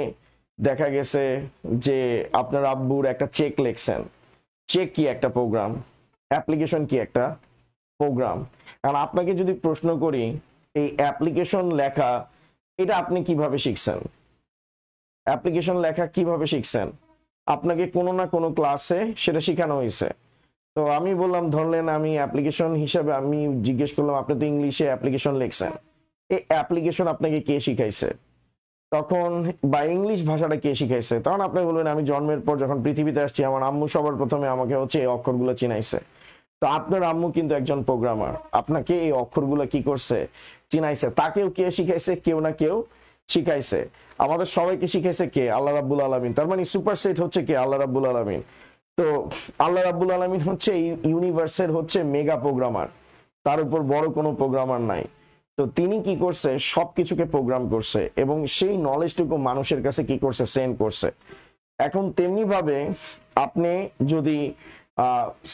দেখা গেছে যে আপনার আব্বুর একটা চেক লিখছেন। চেক কি একটা প্রোগ্রাম, অ্যাপ্লিকেশন কি একটা প্রোগ্রাম। কারণ আপনাকে যদি প্রশ্ন করি এই অ্যাপ্লিকেশন লেখা এটা আপনি কিভাবে শিখছেন, অ্যাপ্লিকেশন লেখা কিভাবে শিখছেন, আপনাকে কোনো না কোনো ক্লাসে সেটা শেখানো হয়েছে। তো আমি বললাম, ধরলেন আমি অ্যাপ্লিকেশন হিসাবে আমি জিজ্ঞেস করলাম আপনি তো ইংলিশে অ্যাপ্লিকেশন লিখছেন, এই অ্যাপ্লিকেশন আপনাকে কে শিখাইছে, তখন বা ইংলিশ ভাষাটা কে শিখাইছে, তখন আপনি বলবেন আমি জন্মের পর যখন পৃথিবীতে আসছি আমার আম্মু সবার প্রথমে আমাকে এই অক্ষরগুলো চিনাইছে। তো আপনার আম্মু কিন্তু একজন প্রোগ্রামার, আপনাকে এই অক্ষরগুলো কি করছে, চিনাইছে। তাকেও কে শিখাইছে, কেউ না কেউ শিখাইছে। আমাদের সবাইকে শিখাইছে কে, আল্লাহ রাব্বুল আলামিন। তার মানে সুপারসেট কে, আল্লাহ রাব্বুল আলামিন। তো আল্লাহ রাব্বুল আলামিন এই ইউনিভার্সের মেগা প্রোগ্রামার, তার উপর বড় কোনো প্রোগ্রামার নাই। তো তিনি কি করছে, সবকিছুকে প্রোগ্রাম করছে এবং সেই নলেজটুকু মানুষের কাছে কি করছে, সেন্ড করছে। এখন তেমনি ভাবে আপনি যদি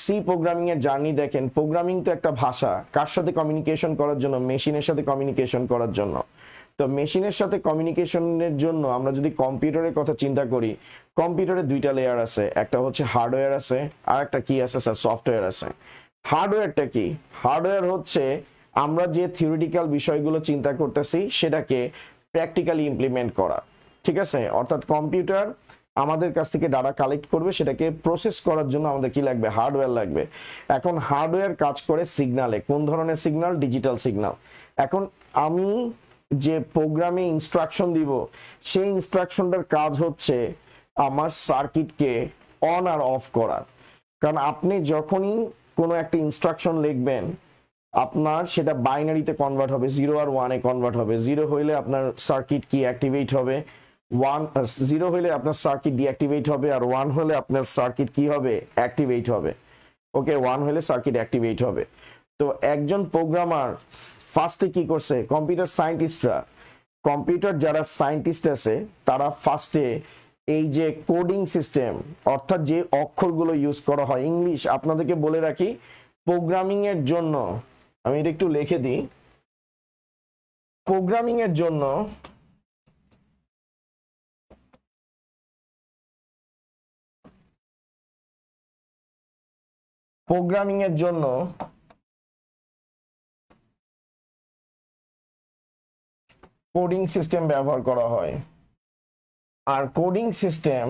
সি প্রোগ্রামিং এর জার্নি দেখেন, প্রোগ্রামিং তো একটা ভাষা, কার সাথে কমিউনিকেশন করার জন্য, মেশিনের সাথে কমিউনিকেশন করার জন্য। তো মেশিনের সাথে কমিউনিকেশনের জন্য আমরা যদি কম্পিউটারের কথা চিন্তা করি, কম্পিউটারে দুইটা লেয়ার আছে, একটা হার্ডওয়্যার আছে আর একটা কি আছে স্যার, সফটওয়্যার আছে। হার্ডওয়্যারটা কি, হার্ডওয়্যার আমরা যে থিওরিটিক্যাল বিষয়গুলো চিন্তা করতেছি সেটাকে প্র্যাকটিক্যালি ইমপ্লিমেন্ট করা। ঠিক আছে, অর্থাৎ কম্পিউটার আমাদের কাছ থেকে ডাটা কালেক্ট করবে, সেটাকে প্রসেস করার জন্য আমাদের কি লাগবে, হার্ডওয়্যার লাগবে। এখন হার্ডওয়্যার কাজ করে সিগনালে, কোন ধরনের সিগন্যাল, ডিজিটাল সিগন্যাল। এখন আমি যে প্রোগ্রামে ইনস্ট্রাকশন দিব, সেই ইনস্ট্রাকশনটার কাজ আমার সার্কিটকে অন আর অফ করা। কারণ আপনি যখনই কোনো একটা ইনস্ট্রাকশন লিখবেন আপনার সেটা বাইনারিতে কনভার্ট হবে, 0 আর 1 এ কনভার্ট হবে। 0 হইলে আপনার সার্কিট কি অ্যাক্টিভেট হবে, 0 হইলে আপনার সার্কিট ডিঅ্যাক্টিভেট হবে, আর 1 হলে আপনার সার্কিট কি হবে, অ্যাক্টিভেট হবে। ওকে, 1 হলে সার্কিট অ্যাক্টিভেট হবে। তো একজন প্রোগ্রামার ফার্স্টে কি করছে, কম্পিউটার যারা সায়েন্টিস্ট আছে তারা ফার্স্টে এই যে কোডিং সিস্টেম অর্থাৎ যে অক্ষরগুলো ইউজ করা হয়, ইংলিশ আপনাদেরকে বলে রাখি, প্রোগ্রামিং এর জন্য আমি এটা একটু লিখে দিই, প্রোগ্রামিং এর জন্য কোডিং সিস্টেম ব্যবহার করা হয়। আর কোডিং সিস্টেম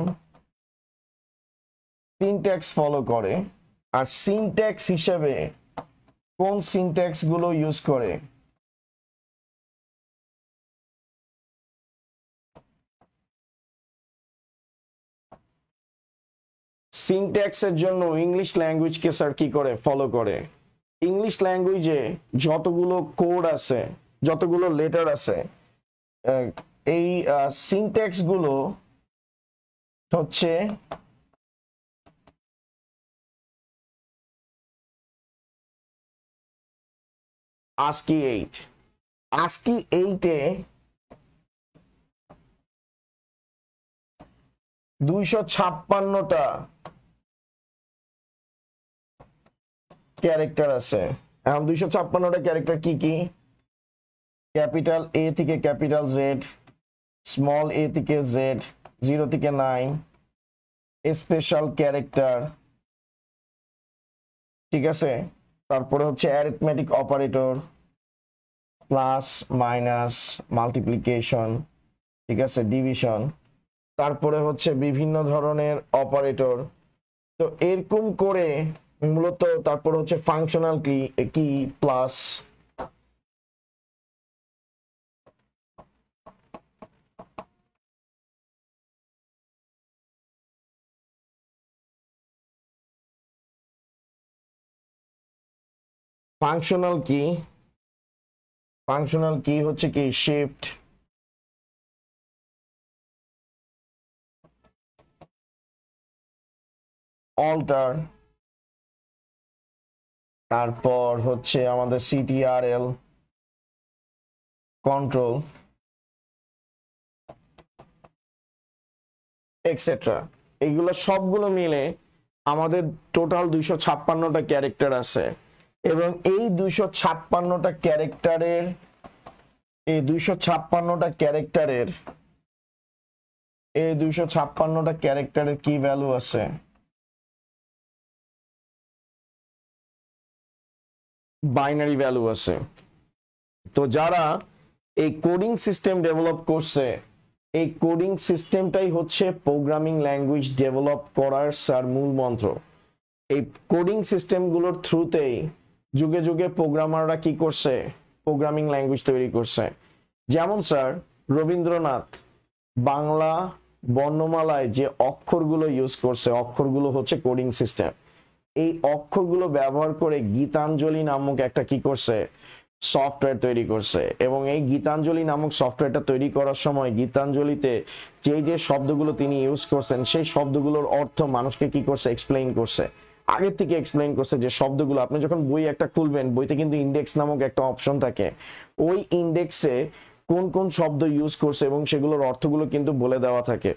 সিনট্যাক্স ফলো করে। আর সিনট্যাক্স হিসেবে কোন সিনট্যাক্স গুলো ইউজ করে? সিনট্যাক্সের জন্য ইংলিশ ল্যাঙ্গুয়েজকে স্যার কি করে ফলো করে? ইংলিশ ল্যাঙ্গুয়েজে যতগুলো কোড আছে, যতগুলো লেটার আছে, এই সিনট্যাক্স গুলো হচ্ছে ASCII 8। ASCII 8-এ 256টা ক্যারেক্টার আছে। এখন 256টা ক্যারেক্টার কি কি? ক্যাপিটাল এ থেকে ক্যাপিটাল জেড, স্মল এ থেকে জেড, 0 থেকে 9, স্পেশাল ক্যারেক্টার, ঠিক আছে। তারপরে হচ্ছে arithmetic operator, plus minus, multiplication, ঠিক আছে, ডিভিশন, তারপরে হচ্ছে বিভিন্ন ধরনের অপারেটর। তো এরকম করে মূলত তারপর হচ্ছে ফাংশনাল কি প্লাস ফাংশনাল কি হচ্ছে কি শিফট, অল্টার, তারপর হচ্ছে আমাদের CTRL, কন্ট্রোল, এক্সেট্রা। এগুলো সবগুলো মিলে আমাদের টোটাল 256টা ক্যারেক্টার আছে। এবং এই 256টা ক্যারেক্টারের এই 256টা ক্যারেক্টারের কি ভ্যালু আছে? বাইনারি ভ্যালু আছে। তো যারা এই কোডিং সিস্টেম ডেভেলপ করছে, এই কোডিং সিস্টেমটাই হচ্ছে প্রোগ্রামিং ল্যাঙ্গুয়েজ ডেভেলপ করার স্যার মূল মন্ত্র। এই কোডিং সিস্টেমগুলোর থ্রুতেই যুগে যুগে প্রোগ্রামাররা কি করছে? প্রোগ্রামিং ল্যাঙ্গুয়েজ তৈরি করছে। যেমন স্যার রবীন্দ্রনাথ বাংলা বর্ণমালায় যে অক্ষরগুলো ইউজ করছে, অক্ষরগুলো হচ্ছে কোডিং সিস্টেম। এই অক্ষরগুলো ব্যবহার করে গীতাঞ্জলি নামক একটা কি করছে? সফটওয়্যার তৈরি করছে। এবং এই গীতাঞ্জলি নামক সফটওয়্যারটা তৈরি করার সময় গীতাঞ্জলিতে যে যে শব্দগুলো তিনি ইউজ করছেন, সেই শব্দগুলোর অর্থ মানুষকে কি করছে? এক্সপ্লেইন করছে। আগের থেকে এক্সপ্লেইন করছে যে শব্দগুলো, আপনি যখন বই একটা খুলবেন, বইতে কিন্তু ইন্ডেক্স নামক একটা অপশন থাকে। ওই ইন্ডেক্সে কোন কোন শব্দ ইউজ করছে এবং সেগুলোর অর্থগুলো কিন্তু বলে দেওয়া থাকে।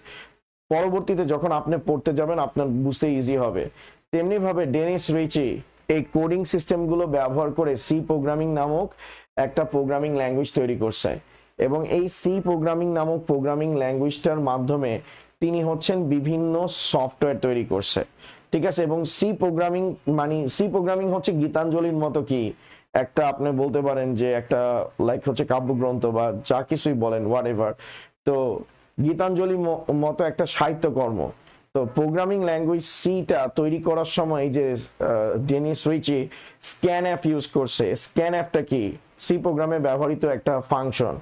পরবর্তীতে যখন আপনি পড়তে যাবেন আপনার বুঝতে ইজি হবে। তেমনি ভাবে ডেনিস রিচি এই কোডিং সিস্টেমগুলো ব্যবহার করে সি প্রোগ্রামিং নামক একটা প্রোগ্রামিং ল্যাঙ্গুয়েজ তৈরি করছে। এবং এই সি প্রোগ্রামিং নামক প্রোগ্রামিং ল্যাঙ্গুয়েজটার মাধ্যমে তিনি হচ্ছেন বিভিন্ন সফটওয়্যার তৈরি করছে, ঠিক আছে। এবং সি প্রোগ্রামিং হচ্ছে গীতাঞ্জলির মতো কি একটা, আপনি বলতে পারেন যে একটা লাইক হচ্ছে কাব্যগ্রন্থ বা যা কিছুই বলেন, হোয়াট এভার। তো গীতাঞ্জলি মতো একটা সাহিত্যকর্ম। তো প্রোগ্রামিং ল্যাঙ্গুয়েজ সিটা তৈরি করার সময় যে ডেনিস রিচি স্ক্যানএফ ইউজ করছে। স্ক্যানএফটা কি? সি প্রোগ্রামে ব্যবহৃত একটা ফাংশন।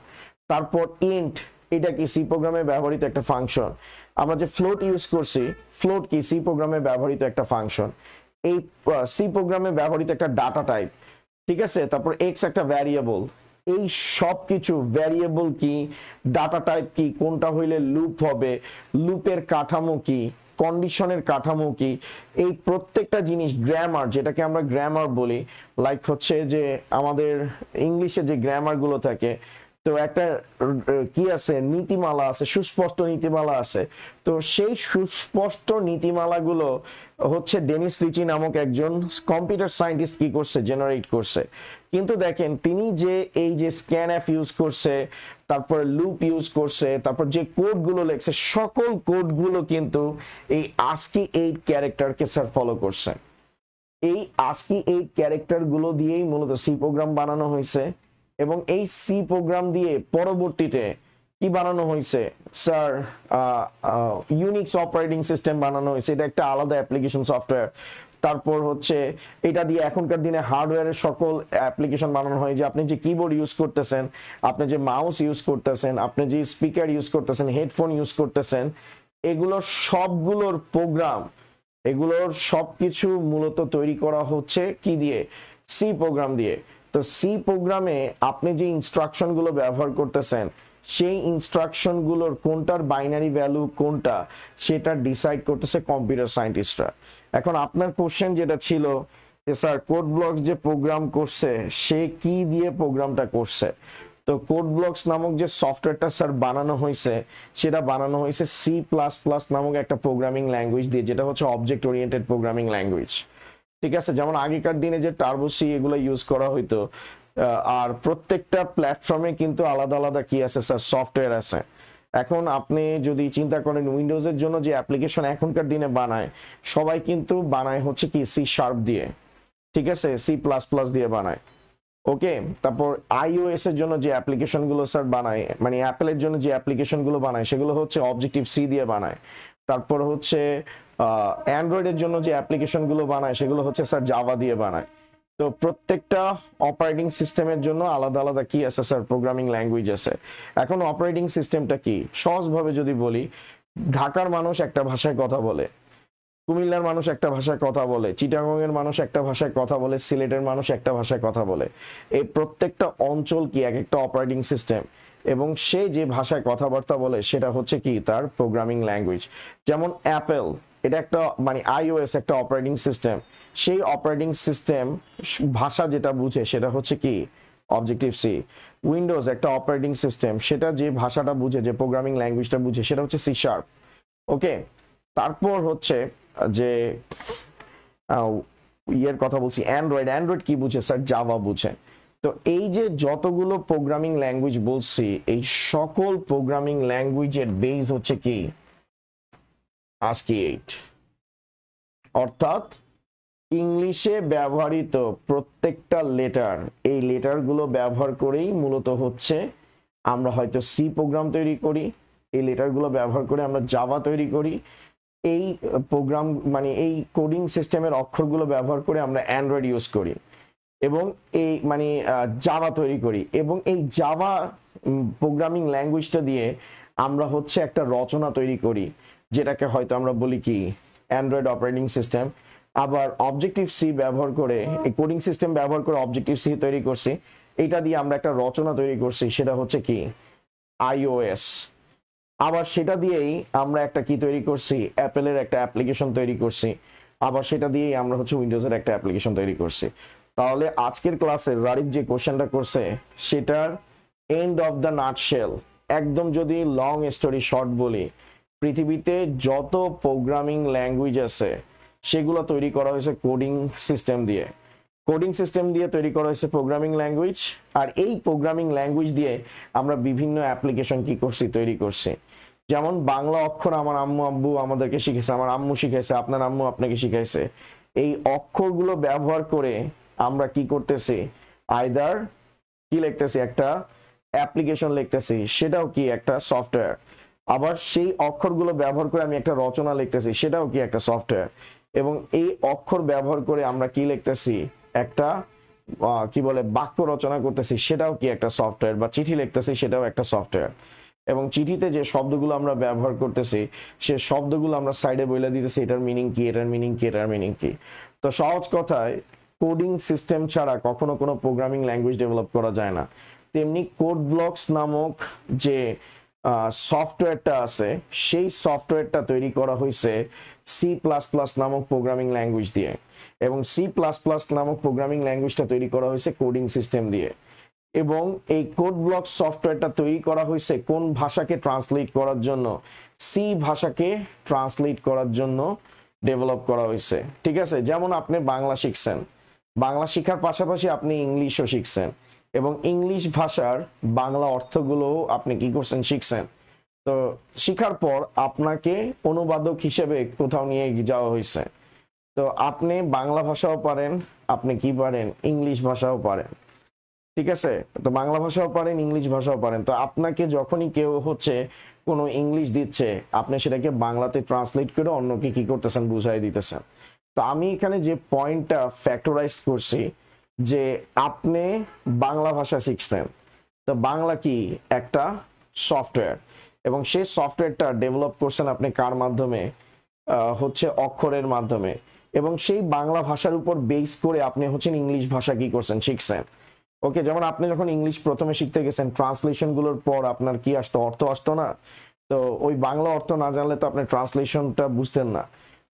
তারপর ইন্ট, এটা কি? সি প্রোগ্রামে ব্যবহৃত একটা ফাংশন। আমরা যে ফ্লোট ইউজ করছি, ফ্লোট কি? সি প্রোগ্রামে ব্যবহৃত একটা ফাংশন। এই সি প্রোগ্রামে ব্যবহৃত একটা ডাটা টাইপ, ঠিক আছে। তারপর এক্স একটা ভ্যারিয়েবল। এই সব কিছু ভ্যারিয়েবল কি, ডাটা টাইপ কি, কোনটা হইলে লুপ হবে, লুপের কাঠামো কি, কন্ডিশনের কাঠামো কি, এই প্রত্যেকটা জিনিস, গ্রামার যেটাকে আমরা গ্রামার বলি, লাইক হচ্ছে যে আমাদের ইংলিশে যে গ্রামার গুলো থাকে, তো একটা কি আছে? নীতিমালা আছে, সুস্পষ্ট নীতিমালা আছে। তো সেই সুস্পষ্ট নীতিমালাগুলো হচ্ছে ডেনিস রিচি নামক একজন কম্পিউটার সায়েন্টিস্ট কি করছে? জেনারেট করছে। কিন্তু দেখেন তিনি যে এই যে স্ক্যানএফ ইউজ করছে, তারপর লুপ ইউজ করছে, তারপর যে কোডগুলো লেখছে, সকল কোডগুলো কিন্তু এই ASCII 8 ক্যারেক্টারকে স্যার ফলো করছে। এই ASCII 8 ক্যারেক্টার গুলো দিয়েই মূলত সি প্রোগ্রাম বানানো হয়েছে। এবং এই সি প্রোগ্রাম দিয়ে পরবর্তীতে কি বানানো হয়েছে স্যার, ইউনিক্স অপারেটিং সিস্টেম বানানো হয়েছে, এটা একটা আলাদা অ্যাপ্লিকেশন সফটওয়্যার। তারপর হচ্ছে এটা দিয়ে এখনকার দিনে হার্ডওয়্যারের সকল অ্যাপ্লিকেশন বানানো হয়, যে আপনি যে কিবোর্ড ইউজ করতেছেন, আপনি যে মাউস ইউজ করতেছেন, আপনি যে স্পিকার ইউজ করতেছেন, হেডফোন ইউজ করতেছেন, এগুলোর সবগুলোর প্রোগ্রাম, এগুলোর সবকিছু মূলত তৈরি করা হচ্ছে কি দিয়ে, সি প্রোগ্রাম দিয়ে। তো সি প্রোগ্রামে আপনি যে ইনস্ট্রাকশনগুলো ব্যবহার করতেছেন, সেই ইনস্ট্রাকশনগুলোর কোনটার বাইনারি ভ্যালু কোনটা, সেটা ডিসাইড করতেছে কম্পিউটার সায়েন্টিস্টরা। এখন আপনার কোশ্চেন যেটা ছিল যে স্যার কোড ব্লকস যে প্রোগ্রাম করছে সে কি দিয়ে প্রোগ্রামটা করছে, তো কোড ব্লকস নামক যে সফটওয়্যারটা স্যার বানানো হয়েছে, সেটা বানানো হয়েছে সি প্লাস প্লাস নামক একটা প্রোগ্রামিং ল্যাঙ্গুয়েজ দিয়ে, যেটা হচ্ছে অবজেক্ট ওরিয়েন্টেড প্রোগ্রামিং ল্যাঙ্গুয়েজ। ঠিক আছে, যেমন আগেকার দিনে যে টার্বো সি এগুলো ইউজ করা হইতো, আর প্রত্যেকটা প্ল্যাটফর্মে কিন্তু আলাদা আলাদা কি আছে স্যার, সফটওয়্যার আছে। এখন আপনি যদি চিন্তা করেন উইন্ডোজের জন্য যে অ্যাপ্লিকেশন এখনকার দিনে বানায়, সবাই কিন্তু বানায় হচ্ছে কি সি শার্প দিয়ে, ঠিক আছে, সি প্লাস প্লাস দিয়ে বানায়। ওকে, তারপর আইওএস এর জন্য যে অ্যাপ্লিকেশন গুলো স্যার বানায়, মানে অ্যাপেলের জন্য যে অ্যাপ্লিকেশন গুলো বানায়, সেগুলো হচ্ছে অবজেক্টিভ সি দিয়ে বানায়। তারপর হচ্ছে অ্যান্ড্রয়েডের জন্য যে অ্যাপ্লিকেশন গুলো বানায়, সেগুলো হচ্ছে স্যার জাভা দিয়ে বানায়। তো প্রত্যেকটা অপারেটিং সিস্টেমের জন্য আলাদা আলাদা কি আছে স্যার, প্রোগ্রামিং ল্যাঙ্গুয়েজ আছে। এখন অপারেটিং সিস্টেমটা কি, সহজভাবে যদি বলি, ঢাকার মানুষ একটা ভাষায় কথা বলে, কুমিল্লার মানুষ একটা ভাষায় কথা বলে, চিটাগং এর মানুষ একটা ভাষায় কথা বলে, সিলেটের মানুষ একটা ভাষায় কথা বলে। এই প্রত্যেকটা অঞ্চল কি এক একটা অপারেটিং সিস্টেম, এবং সে যে ভাষায় কথাবার্তা বলে সেটা হচ্ছে কি তার প্রোগ্রামিং ল্যাঙ্গুয়েজ। যেমন অ্যাপেল, এটা একটা মানে আইওএস একটা অপারেটিং সিস্টেম, সেই অপারেটিং সিস্টেম ভাষা যেটা বুঝে সেটা হচ্ছে কি অবজেক্টিভ সি। উইন্ডোজ একটা অপারেটিং সিস্টেম, সেটা যে ভাষাটা বুঝে, যে প্রোগ্রামিং ল্যাঙ্গুয়েজটা বুঝে, সেটা হচ্ছে সি শার্প। ওকে, তারপর হচ্ছে যে ইয়ের কথা বলছি, অ্যান্ড্রয়েড কি বুঝে স্যার, জাভা বুঝে। তো এই যে যতগুলো প্রোগ্রামিং ল্যাঙ্গুয়েজ বলছি, এই সকল প্রোগ্রামিং ল্যাঙ্গুয়েজের বেস হচ্ছে কি ASCII 8, অর্থাৎ ইংলিশে ব্যবহৃত প্রত্যেকটা লেটার, এই লেটারগুলো ব্যবহার করেই মূলত হচ্ছে আমরা হয়তো সি প্রোগ্রাম তৈরি করি, এই লেটারগুলো ব্যবহার করে আমরা জাভা তৈরি করি, এই প্রোগ্রাম মানে এই কোডিং সিস্টেমের অক্ষরগুলো ব্যবহার করে আমরা অ্যান্ড্রয়েড ইউজ করি, এবং এই মানে জাভা তৈরি করি, এবং এই জাভা প্রোগ্রামিং ল্যাঙ্গুয়েজটা দিয়ে আমরা হচ্ছে একটা রচনা তৈরি করি, যেটাকে হয়তো আমরা বলি কি অ্যান্ড্রয়েড অপারেটিং সিস্টেম। আবার অবজেক্টিভ সি ব্যবহার করে, এই কোডিং সিস্টেম ব্যবহার করে অবজেক্টিভ সি তৈরি করছি, এটা দিয়ে আমরা একটা রচনা তৈরি করছি, সেটা হচ্ছে কি আইওএস। আবার সেটা দিয়েই আমরা একটা কি তৈরি করছি, অ্যাপেলের একটা অ্যাপ্লিকেশন তৈরি করছি, আবার সেটা দিয়েই আমরা হচ্ছে উইন্ডোজের একটা অ্যাপ্লিকেশন তৈরি করছি। তাহলে আজকের ক্লাসে জারিফ যে কোশ্চেনটা করছে, সেটার এন্ড অফ দ্য নাটশেল, একদম যদি লং স্টোরি শর্ট বলি, পৃথিবীতে যত প্রোগ্রামিং ল্যাঙ্গুয়েজ আছে সেগুলো তৈরি করা হয়েছে কোডিং সিস্টেম দিয়ে। কোডিং সিস্টেম দিয়ে তৈরি করা হয়েছে প্রোগ্রামিং ল্যাঙ্গুয়েজ, আর এই প্রোগ্রামিং ল্যাঙ্গুয়েজ দিয়ে আমরা বিভিন্ন অ্যাপ্লিকেশন কি করছি, তৈরি করছি। যেমন বাংলা অক্ষর আমার আম্মু আব্বু আমাদেরকে শিখেছে, আমার আম্মু শিখাইছে, আপনার আম্মু আপনাকে শিখাইছে। এই অক্ষরগুলো ব্যবহার করে আমরা কি করতেছি, আইদার কি লিখতেছি, একটা অ্যাপ্লিকেশন লিখতেছি, সেটাও কি একটা সফটওয়্যার। আবার সেই অক্ষরগুলো ব্যবহার করে আমি একটা রচনা লিখতেছি, সেটাও কি একটা সফটওয়্যার। এবং এই অক্ষর ব্যবহার করে আমরা কি লিখতেছি, একটা কি বলে বাক্য রচনা করতেছি, সেটাও কি একটা সফটওয়্যার। বা চিঠি লিখতেছি, সেটাও একটা সফটওয়্যার। এবং চিঠিতে যে শব্দগুলো আমরা ব্যবহার করতেছি, সে শব্দগুলো আমরা সাইডে বলে দিতেছি, এটার মিনিং কি, এটার মিনিং কি, এটার মিনিং কি। তো সহজ কথায় কোডিং সিস্টেম ছাড়া কখনো কোনো প্রোগ্রামিং ল্যাঙ্গুয়েজ ডেভেলপ করা যায় না। তেমনি কোড ব্লকস নামক যে সফটওয়্যারটা আছে, সেই সফটওয়্যারটা তৈরি করা হয়েছে সি প্লাস প্লাস নামক প্রোগ্রামিং ল্যাঙ্গুয়েজ দিয়ে, এবং সি প্লাস প্লাস নামক প্রোগ্রামিং ল্যাঙ্গুয়েজটা তৈরি করা হয়েছে কোডিং সিস্টেম দিয়ে। এবং এই কোড ব্লক সফটওয়্যারটা তৈরি করা হয়েছে কোন ভাষাকে ট্রান্সলেট করার জন্য, সি ভাষাকে ট্রান্সলেট করার জন্য ডেভেলপ করা হয়েছে। ঠিক আছে, যেমন আপনি বাংলা শিখছেন, বাংলা শেখার পাশাপাশি আপনি ইংলিশও শিখছেন, এবং ইংলিশ ভাষার বাংলা অর্থগুলো আপনি কি করছেন, শিখছেন। তো শিখার পর আপনাকে অনুবাদক হিসেবে কোথাও নিয়ে যাওয়া হয়েছে। তো আপনি বাংলা ভাষাও পারেন, আপনি কি পারেন, ইংলিশ ভাষাও পারেন। ঠিক আছে? তো বাংলা ভাষাও পারেন, ইংলিশ ভাষাও পারেন। তো আপনাকে যখনই কেউ হচ্ছে কোনো ইংলিশ দিচ্ছে, আপনি সেটাকে বাংলাতে ট্রান্সলেট করে অন্যকে কি করতেছেন, বুঝাই দিতেছেন। তো আমি এখানে যে পয়েন্টটা ফ্যাক্টরাইজ করছি, যে আপনি বাংলা ভাষা শিখছেন, তো বাংলা কি একটা সফটওয়্যার, এবং সেই সফটওয়্যারটা ডেভেলপ করছেন আপনি কার মাধ্যমে, হচ্ছে অক্ষরের মাধ্যমে, এবং সেই বাংলা ভাষার উপর বেস করে আপনি হচ্ছেন ইংলিশ ভাষা কি করছেন, শিখছেন। ওকে, যেমন আপনি যখন ইংলিশ প্রথমে শিখতে গেছেন, ট্রান্সলেশন গুলোর পর আপনার কি আসতো, অর্থ আসতো না? তো ওই বাংলা অর্থ না জানলে তো আপনি ট্রান্সলেশনটা বুঝতেন না।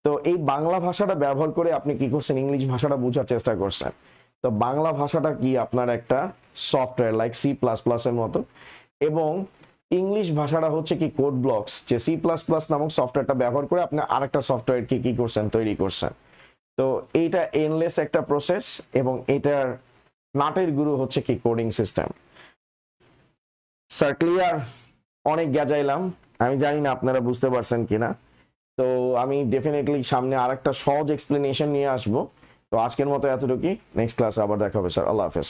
তো এই বাংলা ভাষাটা ব্যবহার করে আপনি কি করছেন, ইংলিশ ভাষাটা বোঝার চেষ্টা করছেন। তো বাংলা ভাষাটা কি আপনার একটা software, like C plus plus এর মতো, এবং ইংলিশ ভাষাটা হচ্ছে কি কোড ব্লকস, যে সি প্লাস প্লাস নামক সফটওয়্যারটা ব্যবহার করে আপনি আরেকটা সফটওয়্যার কি করছেন, তৈরি করছেন। তো এইটা এনলেস একটা প্রসেস, এবং এটার নাটের গুরু হচ্ছে কি কোডিং সিস্টেম। Sir clear? অনেক গেজাইলাম, আমি জানি না আপনারা বুঝতে পারছেন কিনা। তো আমি ডেফিনেটলি সামনে আরেকটা সহজ এক্সপ্লেনেশন নিয়ে আসবো। তো আজকের মতো এতটুকুই, নেক্সট ক্লাসে আবার দেখা হবে স্যার, আল্লাহ হাফেজ।